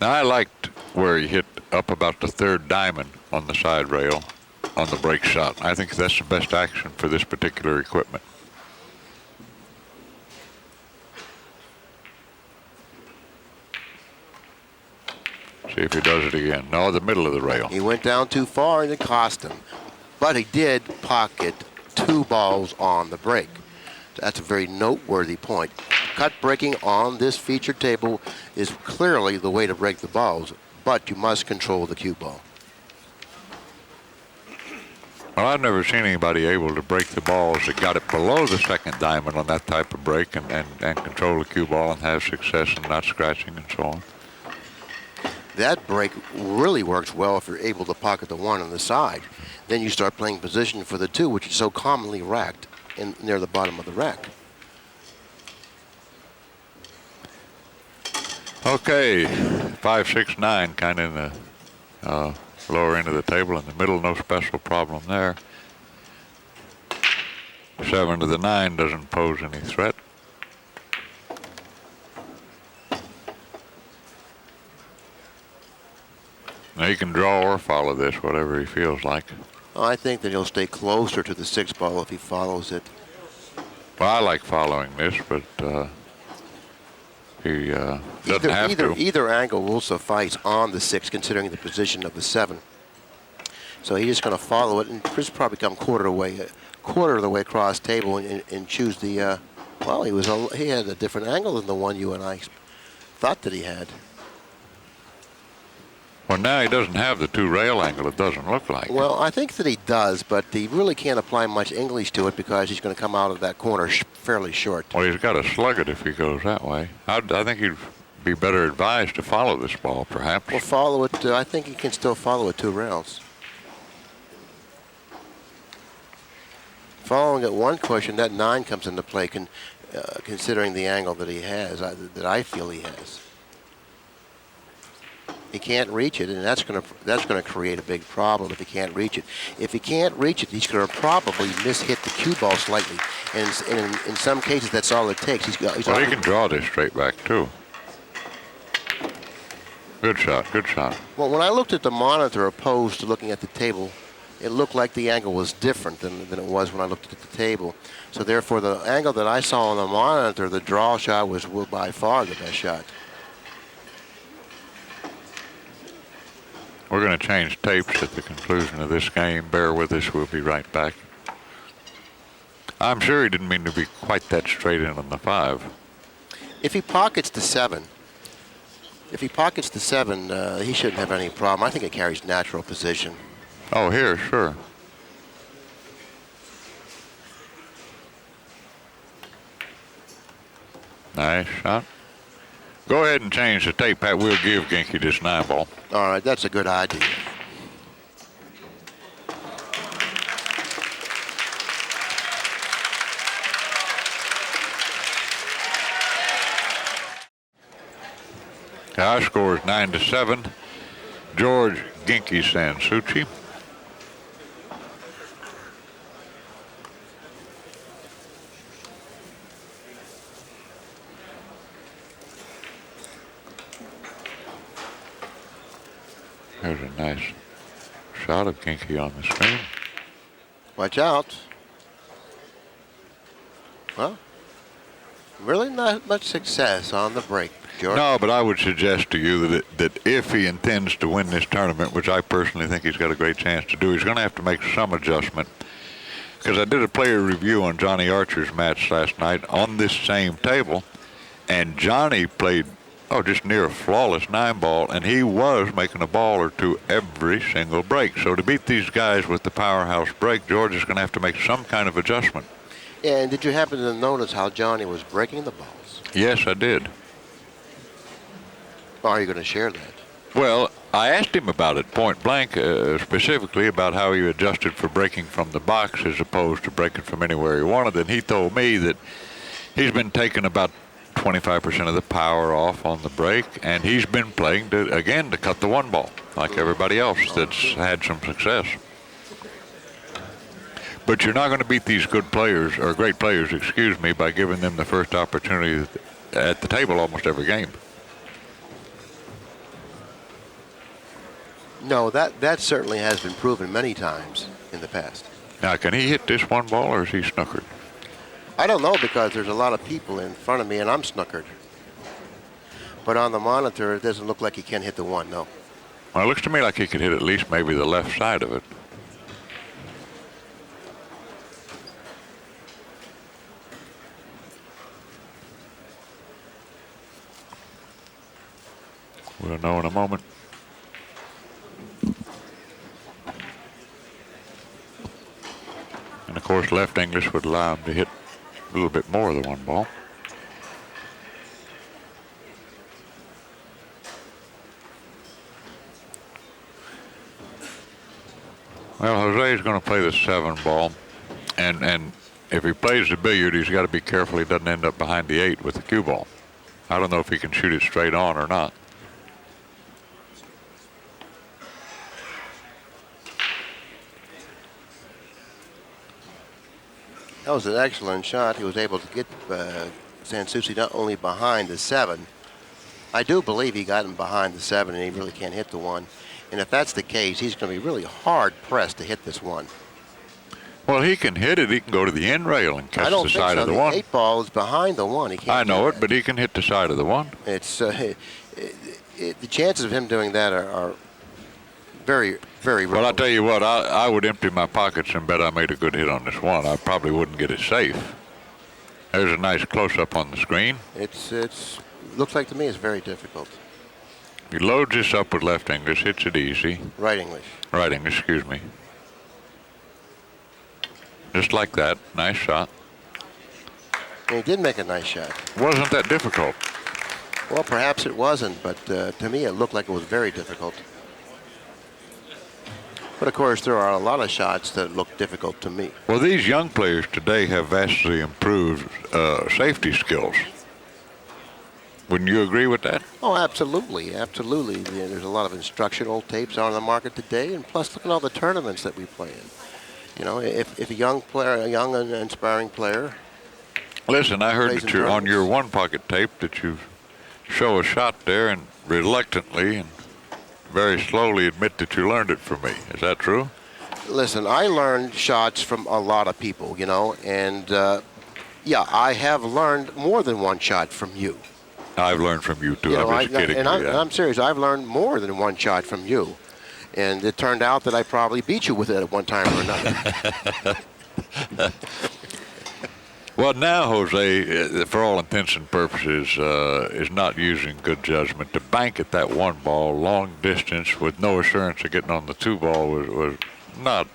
Now, I liked where he hit up about the 3rd diamond on the side rail on the break shot. I think that's the best action for this particular equipment. See if he does it again. No, the middle of the rail. He went down too far and it cost him. But he did pocket 2 balls on the break. That's a very noteworthy point. Cut breaking on this feature table is clearly the way to break the balls, but you must control the cue ball. Well, I've never seen anybody able to break the balls that got it below the 2nd diamond on that type of break and control the cue ball and have success and not scratching and so on. That break really works well if you're able to pocket the 1 on the side. Then you start playing position for the 2, which is so commonly racked near the bottom of the rack. Okay, 5, 6, 9, kind of in the lower end of the table. In the middle, no special problem there. 7 to the 9 doesn't pose any threat. He can draw or follow this, whatever he feels like. Oh, I think that he'll stay closer to the 6 ball if he follows it. Well, I like following this, but he doesn't have to. Either angle will suffice on the 6, considering the position of the 7. So he's just going to follow it, and Chris probably come quarter of the way across table and choose the. Well, he had a different angle than the one you and I thought that he had. Well, now he doesn't have the 2-rail angle, it doesn't look like. Well, I think that he does, but he really can't apply much English to it because he's going to come out of that corner fairly short. Well, he's got to slug it if he goes that way. I think he'd be better advised to follow this ball, perhaps. Well, follow it. I think he can still follow it 2 rails. Following it 1 cushion, that 9 comes into play, considering the angle that he has, that I feel he has. He can't reach it, and that's going to create a big problem if he can't reach it. If he can't reach it, he's going to probably mishit the cue ball slightly, and in some cases that's all it takes. Well, he can draw this straight back too. Good shot, good shot. Well, when I looked at the monitor opposed to looking at the table, it looked like the angle was different than it was when I looked at the table. So therefore, the angle that I saw on the monitor, the draw shot was by far the best shot. We're going to change tapes at the conclusion of this game. Bear with us, we'll be right back. I'm sure he didn't mean to be quite that straight in on the 5. If he pockets the 7, he shouldn't have any problem. I think it carries natural position. Oh, here, sure. Nice shot. Go ahead and change the tape, Pat. We'll give Ginky this 9-ball. All right, that's a good idea. Our score is 9-7. George Ginky SanSouci. There's a nice shot of Ginky on the screen. Watch out. Well, really not much success on the break, George. No, but I would suggest to you that if he intends to win this tournament, which I personally think he's got a great chance to do, he's going to have to make some adjustment. Because I did a player review on Johnny Archer's match last night on this same table, and Johnny played just near a flawless 9-ball, and he was making a ball or two every single break. So to beat these guys with the powerhouse break, George is going to have to make some kind of adjustment. And did you happen to notice how Johnny was breaking the balls? Yes, I did. Or are you going to share that? Well, I asked him about it point blank, specifically about how he adjusted for breaking from the box as opposed to breaking from anywhere he wanted. And he told me that he's been taking about 25% of the power off on the break, and he's been playing to cut the 1-ball like everybody else that's had some success. But you're not going to beat these good players, or great players, excuse me, by giving them the first opportunity at the table almost every game. No, that certainly has been proven many times in the past. Now, can he hit this 1-ball, or is he snookered? I don't know, because there's a lot of people in front of me, and I'm snookered. But on the monitor, it doesn't look like he can hit the 1, no. Well, it looks to me like he could hit at least maybe the left side of it. We'll know in a moment. And of course, left English would allow him to hit a little bit more of the 1-ball. Well, Jose is going to play the 7-ball, and if he plays the billiard, he's got to be careful he doesn't end up behind the 8 with the cue ball. I don't know if he can shoot it straight on or not. That was an excellent shot. He was able to get SanSouci not only behind the 7. I do believe he got him behind the 7, and he really can't hit the 1. And if that's the case, he's going to be really hard-pressed to hit this one. Well, he can hit it. He can go to the end rail and catch I don't the think side so. of the The one. 8-ball is behind the one. He can't I know do it, that. but he can hit the side of the one. It's the chances of him doing that are very, very remote. Well, I'll tell you what, I would empty my pockets and bet I made a good hit on this one. I probably wouldn't get it safe. There's a nice close-up on the screen. It's looks like to me it's very difficult. He loads this up with left English, hits it easy. Right English. Right English, excuse me. Just like that. Nice shot. And he did make a nice shot. Wasn't that difficult. Well, perhaps it wasn't, but to me it looked like it was very difficult. But of course, there are a lot of shots that look difficult to me. Well, these young players today have vastly improved safety skills. Wouldn't you agree with that? Oh, absolutely, absolutely. Yeah, there's a lot of instructional tapes on the market today, and plus look at all the tournaments that we play in. You know, if a young player, a young and inspiring player. Listen, I heard plays that in you're on your tournaments. one pocket tape that you show a shot there and reluctantly and very slowly admit that you learned it from me. Is that true? Listen, I learned shots from a lot of people, you know, and yeah, I have learned more than one shot from you. I've learned from you too. You know, I'm just kidding. and I'm serious. I've learned more than one shot from you, and it turned out that I probably beat you with it at one time or another. Well, now Jose, for all intents and purposes, is not using good judgment. To bank at that one ball long distance with no assurance of getting on the two ball was not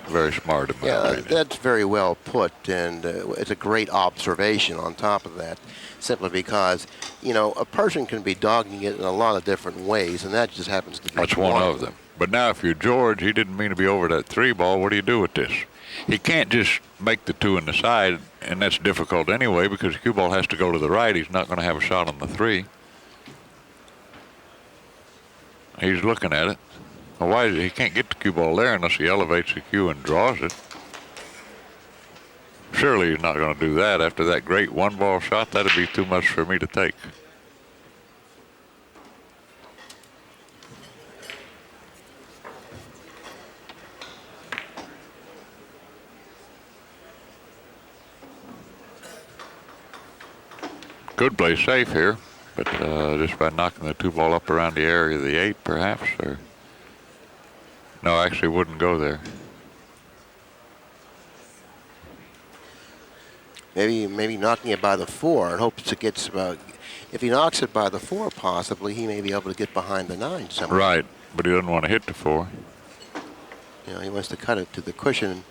very smart in my opinion. That's very well put, and it's a great observation on top of that, simply because, you know, a person can be dogging it in a lot of different ways, and that just happens to be That's one of them. But now if you're George, he didn't mean to be over that three ball. What do you do with this? He can't just make the two in the side, and that's difficult anyway because the cue ball has to go to the right. He's not going to have a shot on the three. He's looking at it. Well, why is he can't get the cue ball there unless he elevates the cue and draws it. Surely he's not going to do that after that great one ball shot. That'd be too much for me to take. Could play safe here, but just by knocking the two ball up around the area of the eight, perhaps, or no, actually wouldn't go there. Maybe knocking it by the four and hopes to get about. If he knocks it by the four, possibly he may be able to get behind the nine somewhere. Right, but he doesn't want to hit the four. You know, he wants to cut it to the cushion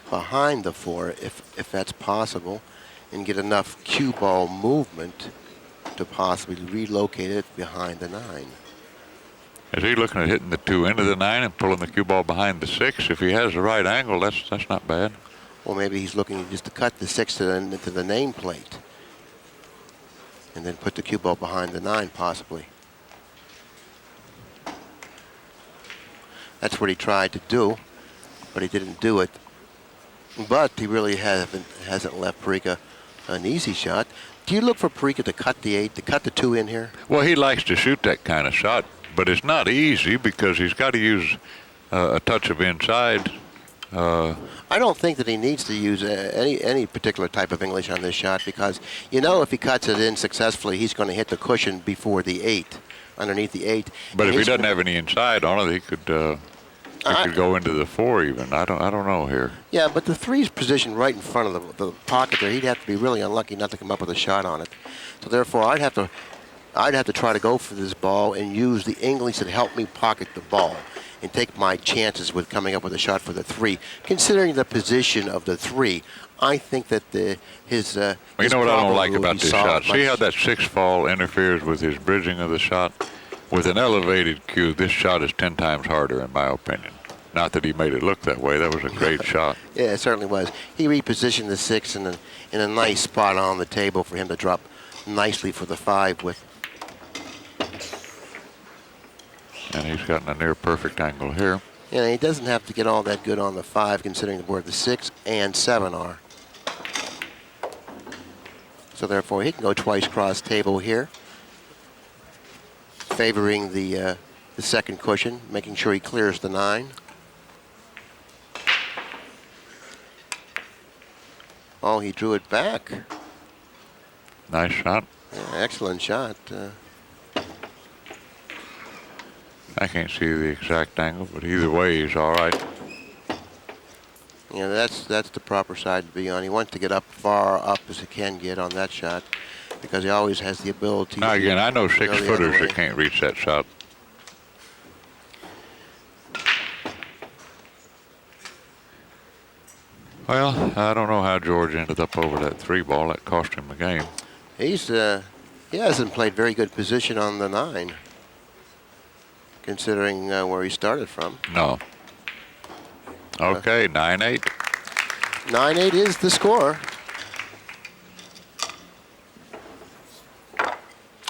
behind the four, if that's possible, and get enough cue ball movement to possibly relocate it behind the nine. Is he looking at hitting the two into the nine and pulling the cue ball behind the six? If he has the right angle, that's not bad. Or maybe he's looking just to cut the six to the nameplate, and then put the cue ball behind the nine, possibly. That's what he tried to do, but he didn't do it. But he really hasn't left Parica an easy shot. Do you look for Parica to cut the eight, to cut the two in here? Well, he likes to shoot that kind of shot, but it's not easy because he's got to use a touch of inside. I don't think that he needs to use any particular type of English on this shot because, you know, if he cuts it in successfully, he's going to hit the cushion before the eight, underneath the eight. But if he doesn't have any inside on it, he could go into the four even. I don't know here. Yeah, but the three's positioned right in front of the pocket there. He'd have to be really unlucky not to come up with a shot on it. So therefore, I'd have to try to go for this ball and use the English that helped me pocket the ball and take my chances with coming up with a shot for the three. Considering the position of the three, I think that his you know what I don't like about this shot? much. See how that six fall interferes with his bridging of the shot? With an elevated cue, this shot is 10 times harder, in my opinion. Not that he made it look that way. That was a great shot. Yeah, it certainly was. He repositioned the six in a nice spot on the table for him to drop nicely for the five with. And he's gotten a near perfect angle here. Yeah, he doesn't have to get all that good on the five, considering where the 6 and 7 are. So therefore, he can go twice cross table here, favoring the the second cushion, making sure he clears the 9. Oh, he drew it back. Nice shot. Yeah, excellent shot. I can't see the exact angle, but either way, he's all right. Yeah, that's the proper side to be on. He wants to get up far up as he can get on that shot because he always has the ability. Now again, I know 6-footers that way. can't reach that shot. Well, I don't know how George ended up over that 3-ball. That cost him the game. He hasn't played very good position on the 9, considering where he started from. No. Okay, 9-8. 9-8 is the score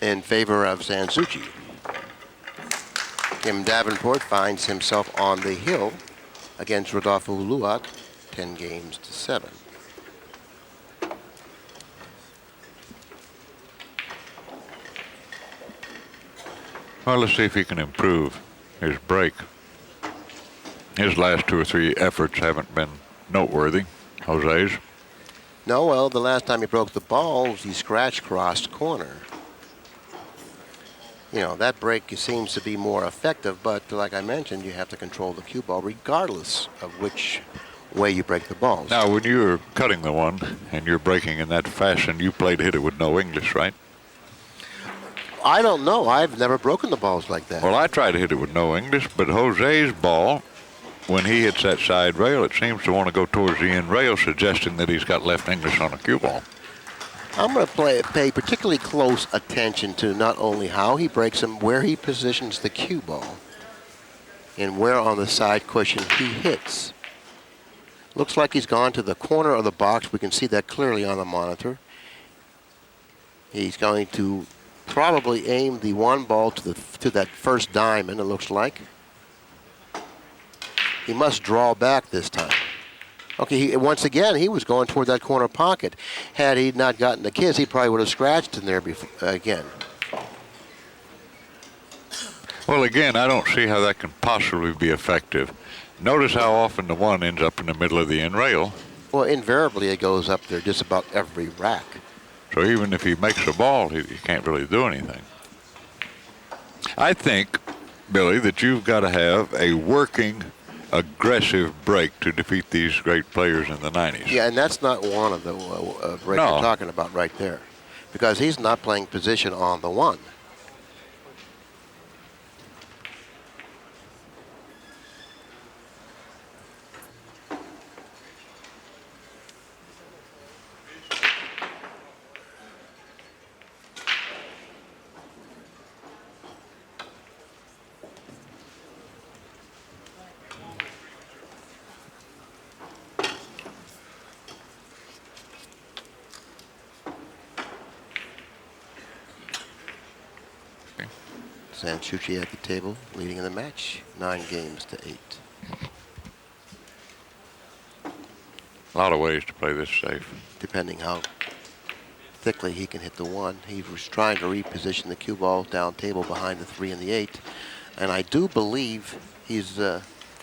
in favor of SanSouci. Kim Davenport finds himself on the hill against Rodolfo Luak, 10 games to 7. Well, let's see if he can improve his break. His last 2 or 3 efforts haven't been noteworthy, Jose's. No, well, the last time he broke the balls, he scratch-crossed corner. You know, that break seems to be more effective, but like I mentioned, you have to control the cue ball regardless of which way you break the balls. Now, when you're cutting the one and you're breaking in that fashion, you play to hit it with no English, right? I don't know. I've never broken the balls like that. Well, I try to hit it with no English, but Jose's ball, when he hits that side rail, it seems to want to go towards the end rail, suggesting that he's got left English on a cue ball. I'm going to pay particularly close attention to not only how he breaks them, where he positions the cue ball, and where on the side cushion he hits. Looks like he's gone to the corner of the box. We can see that clearly on the monitor. He's going to probably aim the 1 ball to that first diamond, it looks like. He must draw back this time. Okay, once again, he was going toward that corner pocket. Had he not gotten the kiss, he probably would have scratched in there again. Well, again, I don't see how that can possibly be effective. Notice how often the 1 ends up in the middle of the end rail. Well, invariably it goes up there just about every rack. So even if he makes a ball, he can't really do anything. I think, Billy, that you've got to have a working, aggressive break to defeat these great players in the 90s. Yeah, and that's not one of the breaks we're talking about right there, because he's not playing position on the 1. SanSouci at the table, leading in the match, 9 games to 8. A lot of ways to play this safe. Depending how thickly he can hit the 1. He was trying to reposition the cue ball down table behind the 3 and the 8. And I do believe he's...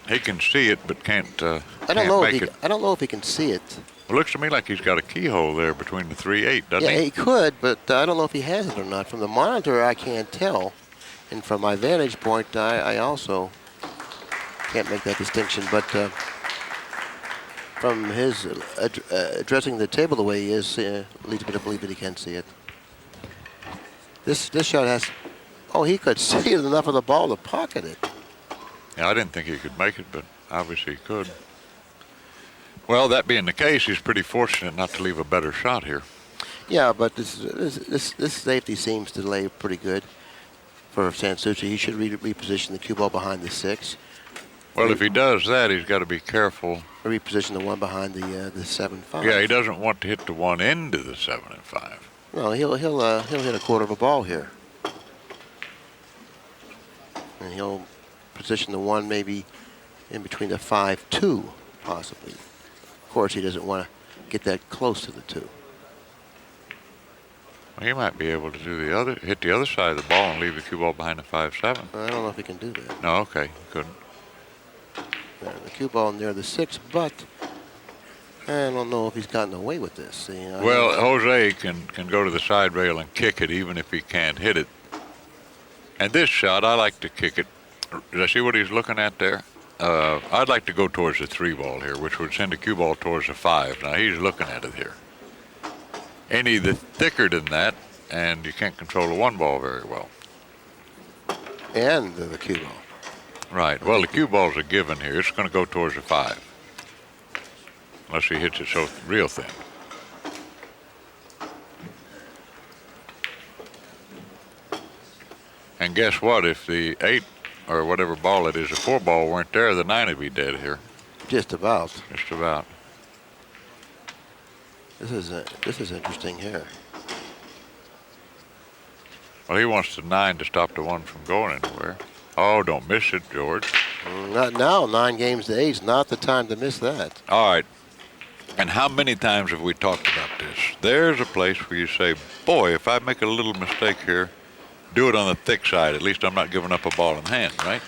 he can see it, but can't make it. I don't know if he can see it. It looks to me like he's got a keyhole there between the 3-8, doesn't he? Yeah, he could, but I don't know if he has it or not. From the monitor, I can't tell. And from my vantage point, I also can't make that distinction. But from his addressing the table the way he is, leads me to believe that he can see it. This shot has... Oh, he could see it enough of the ball to pocket it. Yeah, I didn't think he could make it, but obviously he could. Well, that being the case, he's pretty fortunate not to leave a better shot here. Yeah, but this safety seems to lay pretty good for SanSouci. He should reposition the cue ball behind the 6. Well, if he does that, he's got to be careful. Reposition the 1 behind the 7-5. Yeah, he doesn't want to hit the 1 into the 7 and 5. No, he'll hit a quarter of a ball here, and he'll position the 1 maybe in between the 5-2, possibly. Of course, he doesn't want to get that close to the 2. Well, he might be able to do hit the other side of the ball and leave the cue ball behind the 5-7. I don't know if he can do that. No, okay, he couldn't. The cue ball near the 6, but I don't know if he's gotten away with this. Well, Jose can go to the side rail and kick it even if he can't hit it. And this shot, I like to kick it. Did I see what he's looking at there? I'd like to go towards the 3 ball here, which would send the cue ball towards the 5. Now he's looking at it here. Any thicker than that, and you can't control the 1 ball very well. And the cue ball. Right. Well, the cue ball's a given here. It's going to go towards the 5. Unless he hits it so real thin. And guess what? If the 8 or whatever ball it is, the 4 ball weren't there, the 9 would be dead here. Just about. Just about. This is interesting here. Well, he wants the 9 to stop the 1 from going anywhere. Oh, don't miss it, George. Not now. 9 games to 8's not the time to miss that. All right. And how many times have we talked about this? There's a place where you say, boy, if I make a little mistake here, do it on the thick side. At least I'm not giving up a ball in hand, right?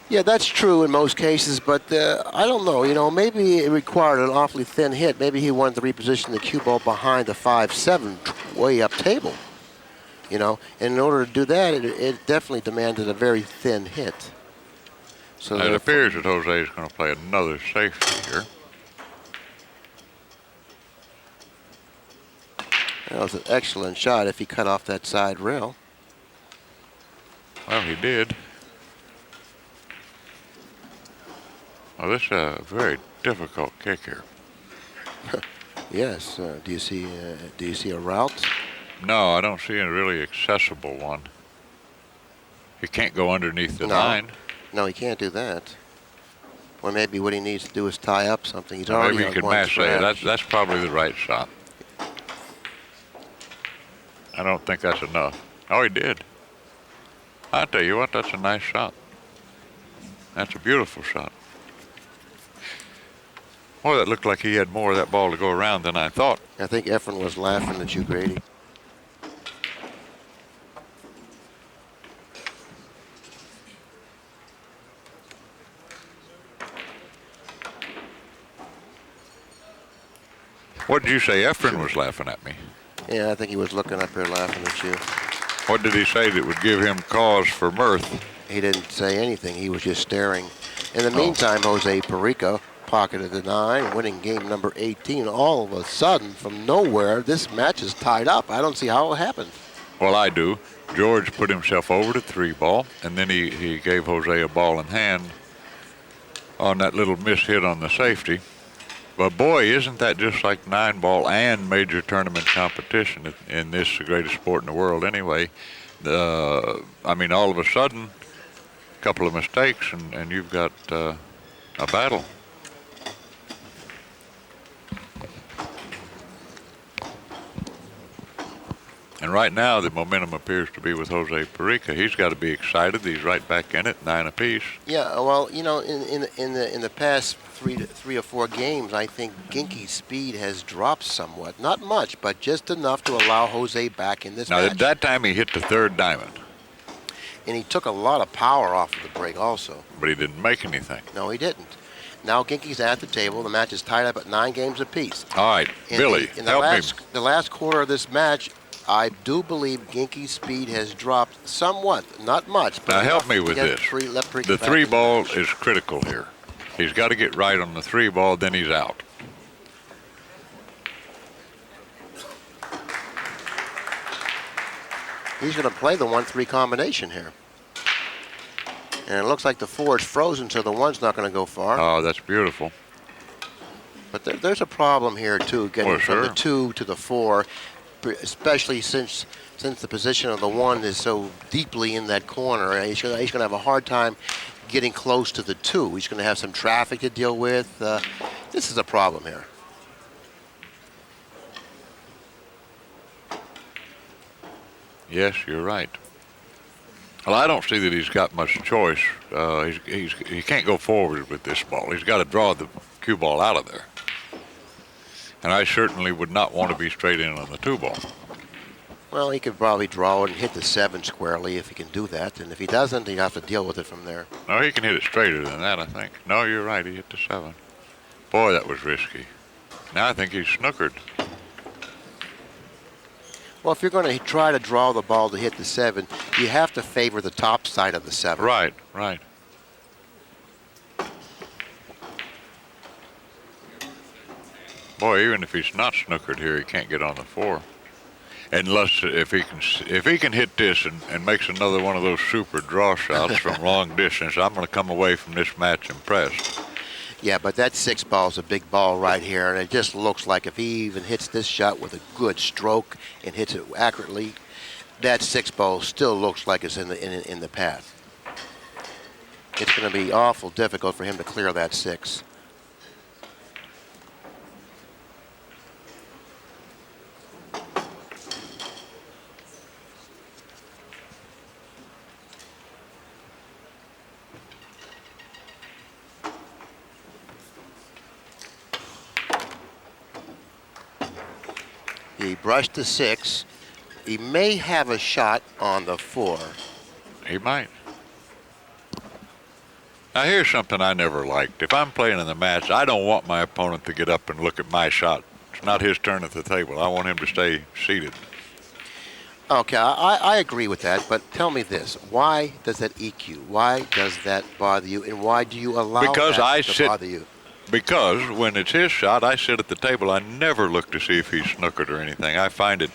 Yeah, that's true in most cases, but I don't know. Maybe it required an awfully thin hit. Maybe he wanted to reposition the cue ball behind the 5-7 way up table. And in order to do that, it definitely demanded a very thin hit. So it appears that Jose is going to play another safety here. That was an excellent shot if he cut off that side rail. Well, he did. Well, this is a very difficult kick here. Yes. Do you see a route? No, I don't see a really accessible one. He can't go underneath the 9. No, he can't do that. Or maybe what he needs to do is tie up something. He's already maybe he could mash it. That's probably the right shot. I don't think that's enough. Oh, he did. I'll tell you what, that's a nice shot. That's a beautiful shot. Boy, that looked like he had more of that ball to go around than I thought. I think Efren was laughing at you, Grady. What did you say? Efren was laughing at me. Yeah, I think he was looking up here laughing at you. What did he say that would give him cause for mirth? He didn't say anything. He was just staring. In the meantime, Jose Parica pocketed the 9, winning game number 18. All of a sudden, from nowhere, this match is tied up. I don't see how it happened. Well, I do. George put himself over to 3 ball, and then he gave Jose a ball in hand on that little miss hit on the safety. But boy, isn't that just like 9-ball and major tournament competition in this the greatest sport in the world anyway. I mean, all of a sudden, a couple of mistakes and you've got a battle. And right now, the momentum appears to be with Jose Parica. He's got to be excited. He's right back in it, 9 apiece. Yeah, well, in the past three or four games, I think Ginky's speed has dropped somewhat. Not much, but just enough to allow Jose back in this match. Now, at that time, he hit the 3rd diamond. And he took a lot of power off of the break also. But he didn't make anything. No, he didn't. Now Ginky's at the table. The match is tied up at 9 games apiece. All right, Billy, help me. The last quarter of this match, I do believe Ginky's speed has dropped somewhat, not much. But now help me with this. The 3 ball is critical here. He's got to get right on the 3 ball, then he's out. He's going to play the 1-3 combination here. And it looks like the 4 is frozen, so the 1's not going to go far. Oh, that's beautiful. But there's a problem here, too, getting from the 2 to the 4. Especially since the position of the 1 is so deeply in that corner. He's going to have a hard time getting close to the 2. He's going to have some traffic to deal with. This is a problem here. Yes, you're right. Well, I don't see that he's got much choice. He can't go forward with this ball. He's got to draw the cue ball out of there. And I certainly would not want to be straight in on the 2 ball. Well, he could probably draw it and hit the 7 squarely if he can do that. And if he doesn't, he'd have to deal with it from there. No, he can hit it straighter than that, I think. No, you're right. He hit the 7. Boy, that was risky. Now I think he's snookered. Well, if you're going to try to draw the ball to hit the 7, you have to favor the top side of the 7. Right, right. Boy, even if he's not snookered here, he can't get on the 4. Unless if he can hit this and makes another one of those super draw shots from long distance, I'm going to come away from this match impressed. Yeah, but that 6 ball is a big ball right here, and it just looks like if he even hits this shot with a good stroke and hits it accurately, that 6 ball still looks like it's in the path. It's going to be awful difficult for him to clear that 6. He brushed the 6. He may have a shot on the 4. He might. Now here's something I never liked. If I'm playing in the match, I don't want my opponent to get up and look at my shot. It's not his turn at the table. I want him to stay seated. Okay, I agree with that, but tell me this. Why does that EQ? Why does that bother you, and why do you allow that to bother you? Because when it's his shot, I sit at the table. I never look to see if he's snookered or anything. I find it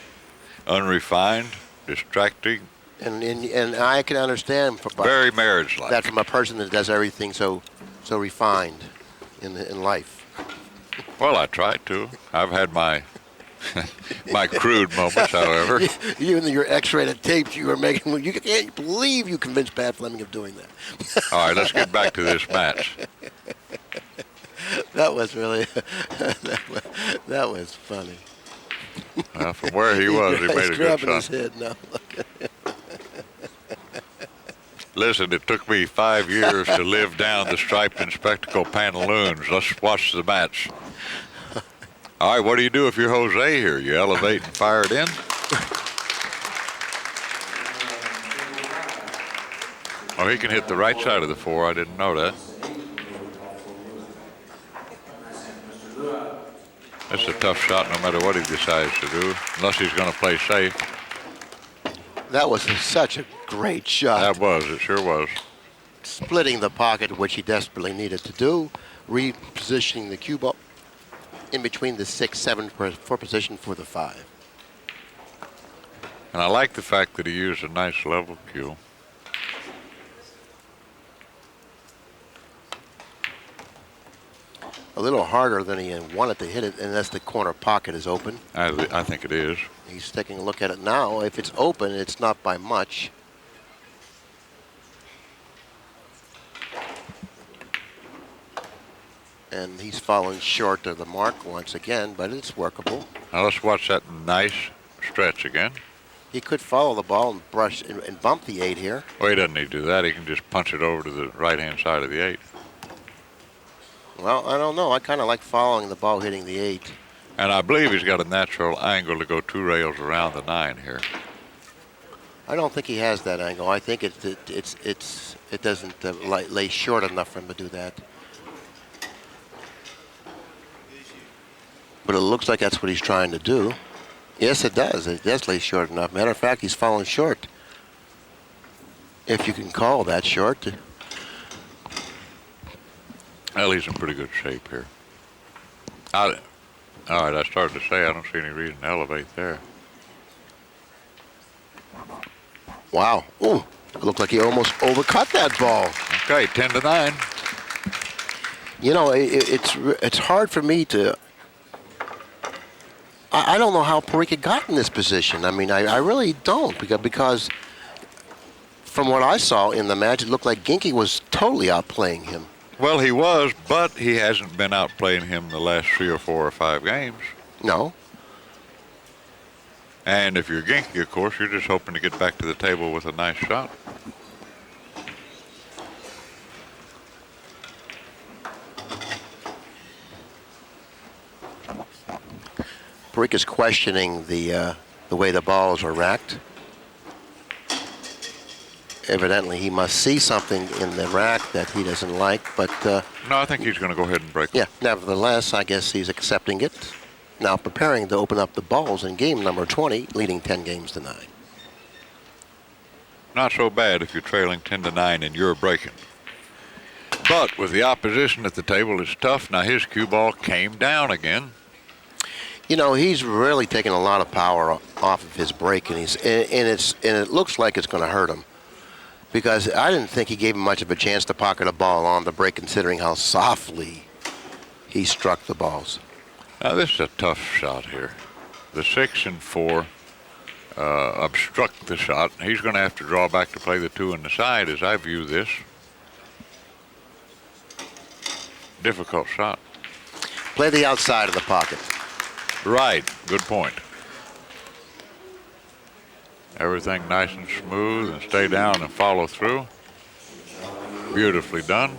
unrefined, distracting. And I can understand very marriage-like. That from a person that does everything so refined in life. Well, I try to. I've had my my crude moments, however. Even your X-rated tapes you were making, you can't believe you convinced Pat Fleming of doing that. All right, let's get back to this match. That was really, that was funny. Well, from where he was, he made a good shot. His head now. Listen, it took me 5 years to live down the striped and spectacle pantaloons. Let's watch the match. All right, what do you do if you're Jose here? You elevate and fire it in? Oh, he can hit the right side of the 4. I didn't know that. That's a tough shot no matter what he decides to do, unless he's going to play safe. That was such a great shot. That was, it sure was. Splitting the pocket, which he desperately needed to do, repositioning the cue ball in between the 6, 7 for position for the 5. And I like the fact that he used a nice level cue. A little harder than he wanted to hit it, unless the corner pocket is open. I think it is. He's taking a look at it now. If it's open, it's not by much. And he's fallen short of the mark once again, but it's workable. Now let's watch that nice stretch again. He could follow the ball and brush and bump the 8 here. Well, he doesn't need to do that. He can just punch it over to the right-hand side of the 8. Well, I don't know. I kind of like following the ball hitting the 8. And I believe he's got a natural angle to go 2 rails around the 9 here. I don't think he has that angle. I think it doesn't lay short enough for him to do that. But it looks like that's what he's trying to do. Yes, it does. It does lay short enough. Matter of fact, he's fallen short. If you can call that short. Well, he's in pretty good shape here. All right, I started to say I don't see any reason to elevate there. Wow. Ooh, it looked like he almost overcut that ball. Okay, 10-9. You know, it's hard for me to. I don't know how Parica got in this position. I mean, I really don't, because from what I saw in the match, it looked like Ginky was totally outplaying him. Well, he was, but he hasn't been outplaying him the last 3 or 4 or 5 games. No. And if you're Ginky, of course, you're just hoping to get back to the table with a nice shot. Parica's questioning the the way the balls are racked. Evidently, he must see something in the rack that he doesn't like, but... no, I think he's going to go ahead and break them. Yeah, nevertheless, I guess he's accepting it. Now preparing to open up the balls in game number 20, leading 10 games to 9. Not so bad if you're trailing 10-9 and you're breaking. But with the opposition at the table, it's tough. Now his cue ball came down again. You know, he's really taking a lot of power off of his break, and it looks like it's going to hurt him. Because I didn't think he gave him much of a chance to pocket a ball on the break, considering how softly he struck the balls. Now this is a tough shot here. The 6 and 4 obstruct the shot. He's going to have to draw back to play the 2 in the side, as I view this. Difficult shot. Play the outside of the pocket. Right. Good point. Everything nice and smooth, and stay down and follow through. Beautifully done.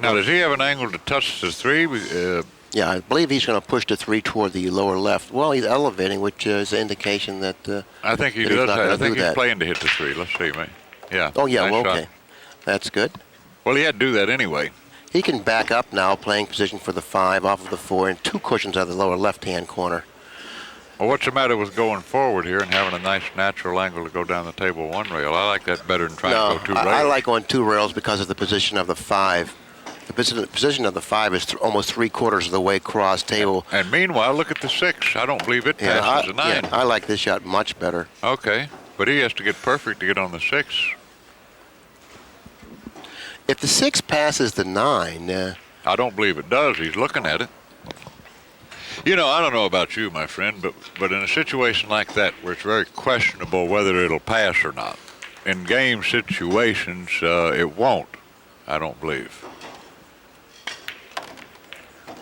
Now, does he have an angle to touch the 3? Yeah, I believe he's going to push the 3 toward the lower left. Well, he's elevating, which is an indication that. I think he does. I think he's playing to hit the 3. Let's see, mate. Yeah. Oh yeah. Nice Well, shot. okay. That's good. Well, he had to do that anyway. He can back up now, playing position for the 5 off of the 4, and 2 cushions out of the lower left-hand corner. Well, what's the matter with going forward here and having a nice natural angle to go down the table 1 rail? I like that better than trying to go 2 rails. I like going 2 rails because of the position of the 5. The position of the 5 is almost 3/4 of the way across table. And meanwhile, look at the 6. I don't believe it passes the 9. Yeah, I like this shot much better. Okay, but he has to get perfect to get on the 6. If the 6 passes the 9... I don't believe it does. He's looking at it. You know, I don't know about you, my friend, but in a situation like that where it's very questionable whether it'll pass or not, in game situations, it won't, I don't believe.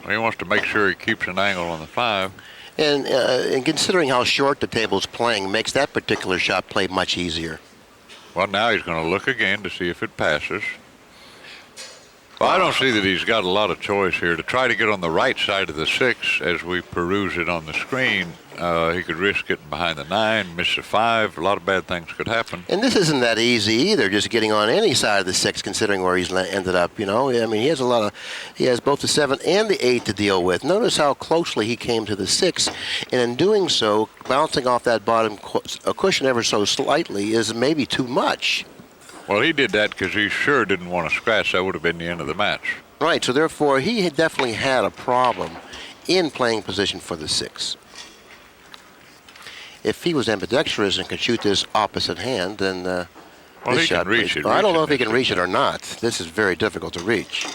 He wants to make sure he keeps an angle on the 5. And considering how short the table's playing, makes that particular shot play much easier. Well, now he's going to look again to see if it passes. Well, I don't see that he's got a lot of choice here. To try to get on the right side of the 6 as we peruse it on the screen, he could risk getting behind the 9, miss the 5. A lot of bad things could happen. And this isn't that easy either, just getting on any side of the 6, considering where he's ended up, you know. I mean, he has both the 7 and the 8 to deal with. Notice how closely he came to the 6, and in doing so, bouncing off that bottom cushion ever so slightly is maybe too much. Well, he did that because he sure didn't want to scratch. That would have been the end of the match. Right, so therefore he had definitely had a problem in playing position for the 6. If he was ambidextrous and could shoot this opposite hand, then well, this he shot... can reach it. I don't know if he can reach it or not. This is very difficult to reach,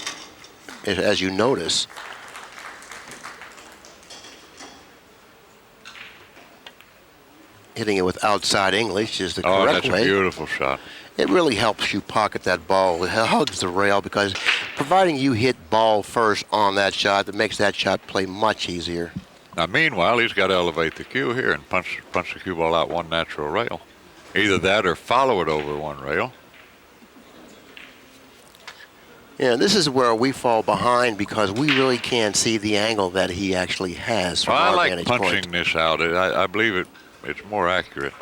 as you notice. Hitting it with outside English is the correct way. Oh, that's a beautiful shot. It really helps you pocket that ball. It hugs the rail because providing you hit ball first on that shot, that makes that shot play much easier. Now, meanwhile, he's got to elevate the cue here and punch the cue ball out 1 natural rail. Either that or follow it over 1 rail. Yeah, this is where we fall behind because we really can't see the angle that he actually has from our vantage point. I like punching this out. I believe it's more accurate.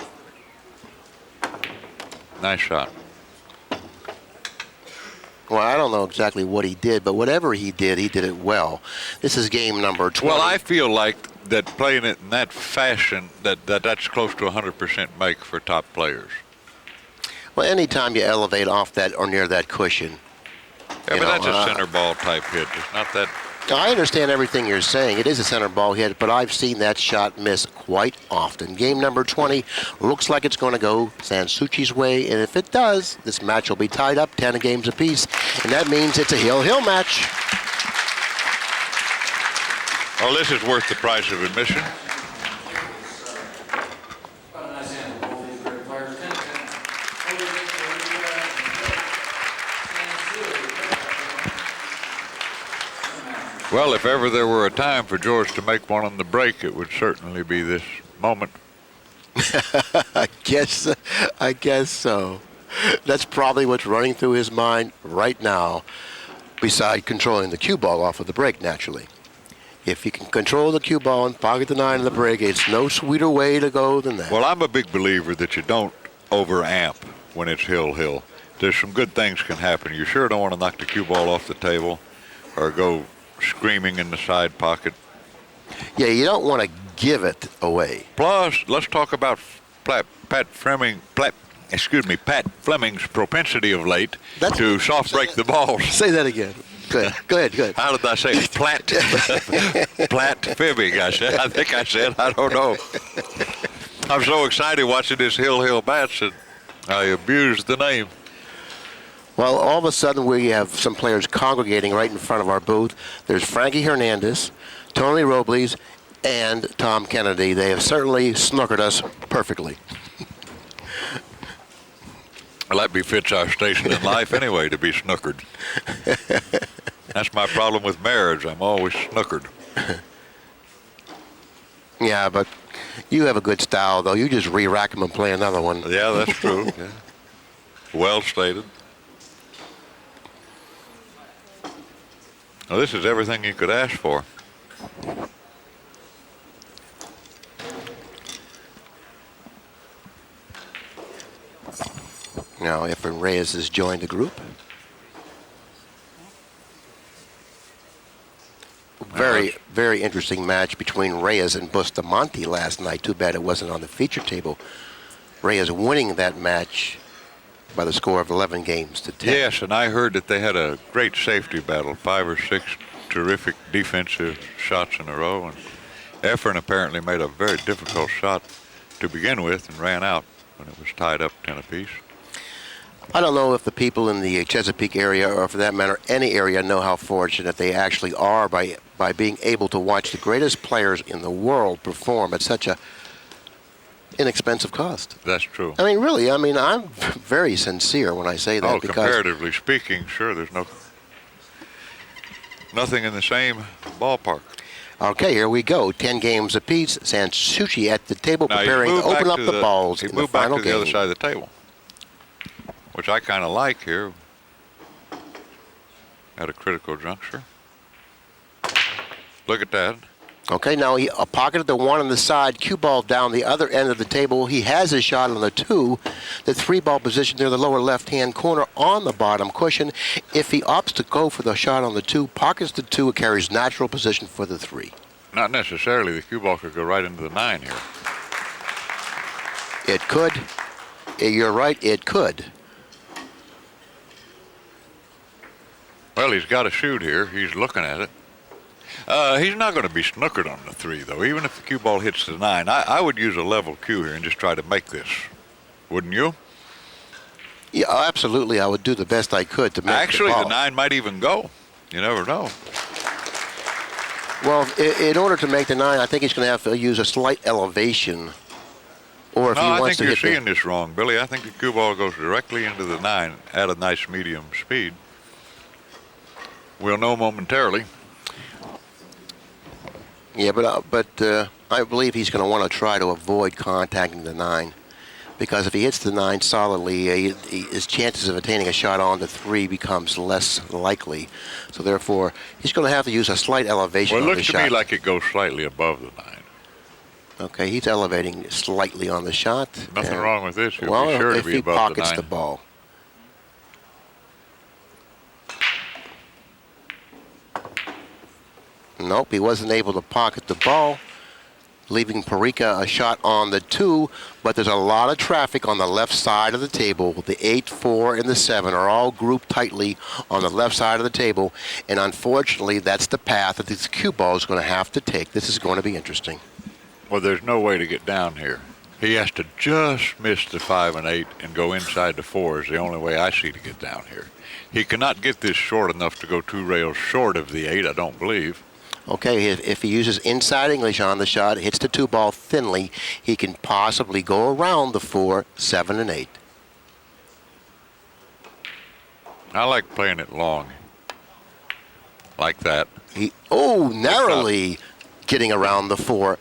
Nice shot. Well, I don't know exactly what he did, but whatever he did it well. This is game number 20. Well, I feel like that playing it in that fashion, that's close to 100% make for top players. Well, anytime you elevate off that or near that cushion. Yeah, but that's a center ball type hit. It's not that. I understand everything you're saying. It is a center ball hit, but I've seen that shot miss quite often. Game number 20 looks like it's going to go SanSouci's way, and if it does, this match will be tied up 10 games apiece, and that means it's a hill-hill match. Well, this is worth the price of admission. Well, if ever there were a time for George to make one on the break, it would certainly be this moment. I guess so. That's probably what's running through his mind right now, beside controlling the cue ball off of the break, naturally. If you can control the cue ball and pocket the 9 in the break, it's no sweeter way to go than that. Well, I'm a big believer that you don't over-amp when it's hill-hill. There's some good things can happen. You sure don't want to knock the cue ball off the table or go screaming in the side pocket. Yeah, you don't want to give it away. Plus, let's talk about Pat Fleming's propensity of late to soft break the balls. Say that again. Good. Good. How did I say it? Fibbing, I think I said. I don't know. I'm so excited watching this hill bats that I abused the name. Well, all of a sudden we have some players congregating right in front of our booth. There's Frankie Hernandez, Tony Robles, and Tom Kennedy. They have certainly snookered us perfectly. Well, that befits our station in life anyway, to be snookered. That's my problem with marriage. I'm always snookered. Yeah, but you have a good style, though. You just re-rack them and play another one. Yeah, that's true. Yeah. Well stated. Well, this is everything you could ask for. Now, Efren Reyes has joined the group. Very interesting match between Reyes and Bustamante last night. Too bad it wasn't on the feature table. Reyes winning that match by the score of 11 games to 10. Yes, and I heard that they had a great safety battle, 5 or 6 terrific defensive shots in a row. And Efren apparently made a very difficult shot to begin with and ran out when it was tied up 10 apiece. I don't know if the people in the Chesapeake area, or for that matter, any area, know how fortunate they actually are by being able to watch the greatest players in the world perform at such a inexpensive cost. That's true. I mean, really, I'm very sincere when I say that. Because comparatively speaking, sure, there's nothing in the same ballpark. Okay, here we go. 10 games apiece. SanSouci at the table, now, preparing to open up the balls in the final game. He moved back to the other side of the table, which I kind of like here at a critical juncture. Look at that. Okay, now he pocketed the 1 on the side, cue ball down the other end of the table. He has his shot on the 2. The 3-ball position near the lower left-hand corner on the bottom cushion. If he opts to go for the shot on the 2, pockets the 2, it carries natural position for the 3. Not necessarily. The cue ball could go right into the 9 here. It could. You're right, it could. Well, he's got to shoot here. He's looking at it. He's not going to be snookered on the 3, though, even if the cue ball hits the 9. I would use a level cue here and just try to make this. Wouldn't you? Yeah, absolutely. I would do the best I could to make Actually, the ball. the 9 might even go. You never know. Well, in order to make the 9, I think he's going to have to use a slight elevation. Or if he I wants think to you're hit seeing this wrong, Billy. I think the cue ball goes directly into the 9 at a nice medium speed. We'll know momentarily. Yeah, but I believe he's going to want to try to avoid contacting the 9, because if he hits the 9 solidly, his chances of attaining a shot on the 3 becomes less likely. So therefore, he's going to have to use a slight elevation. Well, it on the looks to shot. me like it goes slightly above the 9. Okay, he's elevating slightly on the shot. Nothing wrong with this. He'll well, be sure if to be he above pockets the 9. the ball. Nope, he wasn't able to pocket the ball, leaving Parica a shot on the 2, but there's a lot of traffic on the left side of the table. The 8, 4, and the 7 are all grouped tightly on the left side of the table, and unfortunately, that's the path that this cue ball is going to have to take. This is going to be interesting. Well, there's no way to get down here. He has to just miss the 5 and 8 and go inside the 4 is the only way I see to get down here. He cannot get this short enough to go 2 rails short of the 8, I don't believe. Okay, if he uses inside English on the shot, hits the 2 ball thinly, he can possibly go around the 4, 7, and 8. I like playing it long. Like that. Narrowly getting around the 4.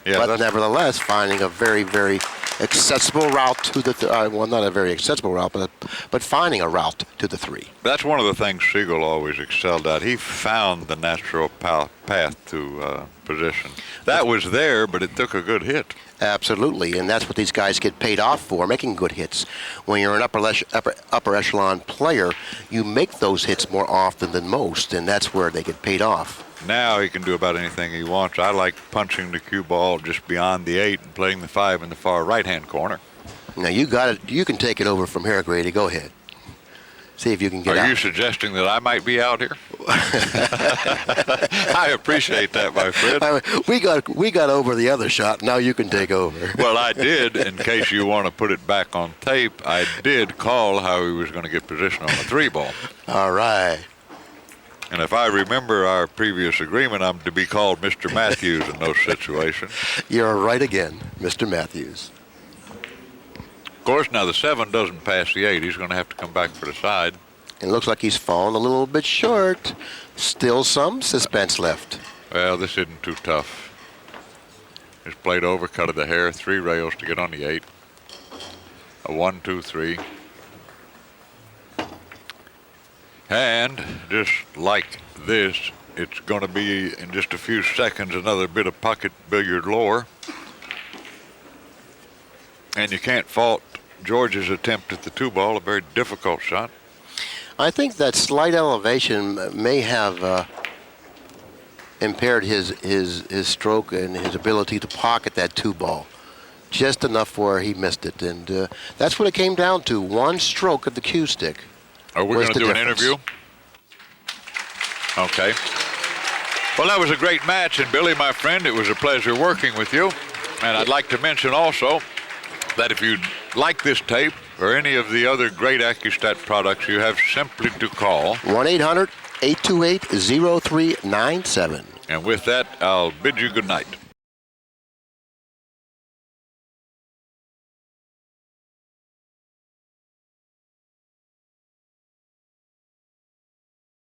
Yeah, but nevertheless, finding a very, very accessible route to the well, not a very accessible route, but finding a route to the 3. That's one of the things Siegel always excelled at. He found the natural path to position. That was there, but it took a good hit. Absolutely, and that's what these guys get paid off for, making good hits. When you're an upper echelon player, you make those hits more often than most, and that's where they get paid off. Now he can do about anything he wants. I like punching the cue ball just beyond the 8 and playing the 5 in the far right-hand corner. Now you got it. You can take it over from here, Grady. Go ahead. See if you can get out. Are you suggesting that I might be out here? I appreciate that, my friend. We got over the other shot. Now you can take over. Well, I did, in case you want to put it back on tape, I did call how he was going to get position on the 3 ball. All right. And if I remember our previous agreement, I'm to be called Mr. Mathews in those situations. You're right again, Mr. Mathews. Of course, now the 7 doesn't pass the 8. He's going to have to come back for the side. It looks like he's fallen a little bit short. Still some suspense left. Well, this isn't too tough. Just played over, cut of the hair, 3 rails to get on the 8. A 1, 2, 3. And just like this, it's going to be in just a few seconds another bit of pocket billiard lore. And you can't fault George's attempt at the 2 ball, a very difficult shot. I think that slight elevation may have impaired his stroke and his ability to pocket that 2 ball. Just enough where he missed it. And that's what it came down to. 1 stroke of the cue stick. Are we going to do an interview? Okay. Well, that was a great match. And Billy, my friend, it was a pleasure working with you. And I'd like to mention also that if you'd like this tape or any of the other great AccuStat products, you have simply to call 1-800-828-0397. And with that, I'll bid you good night.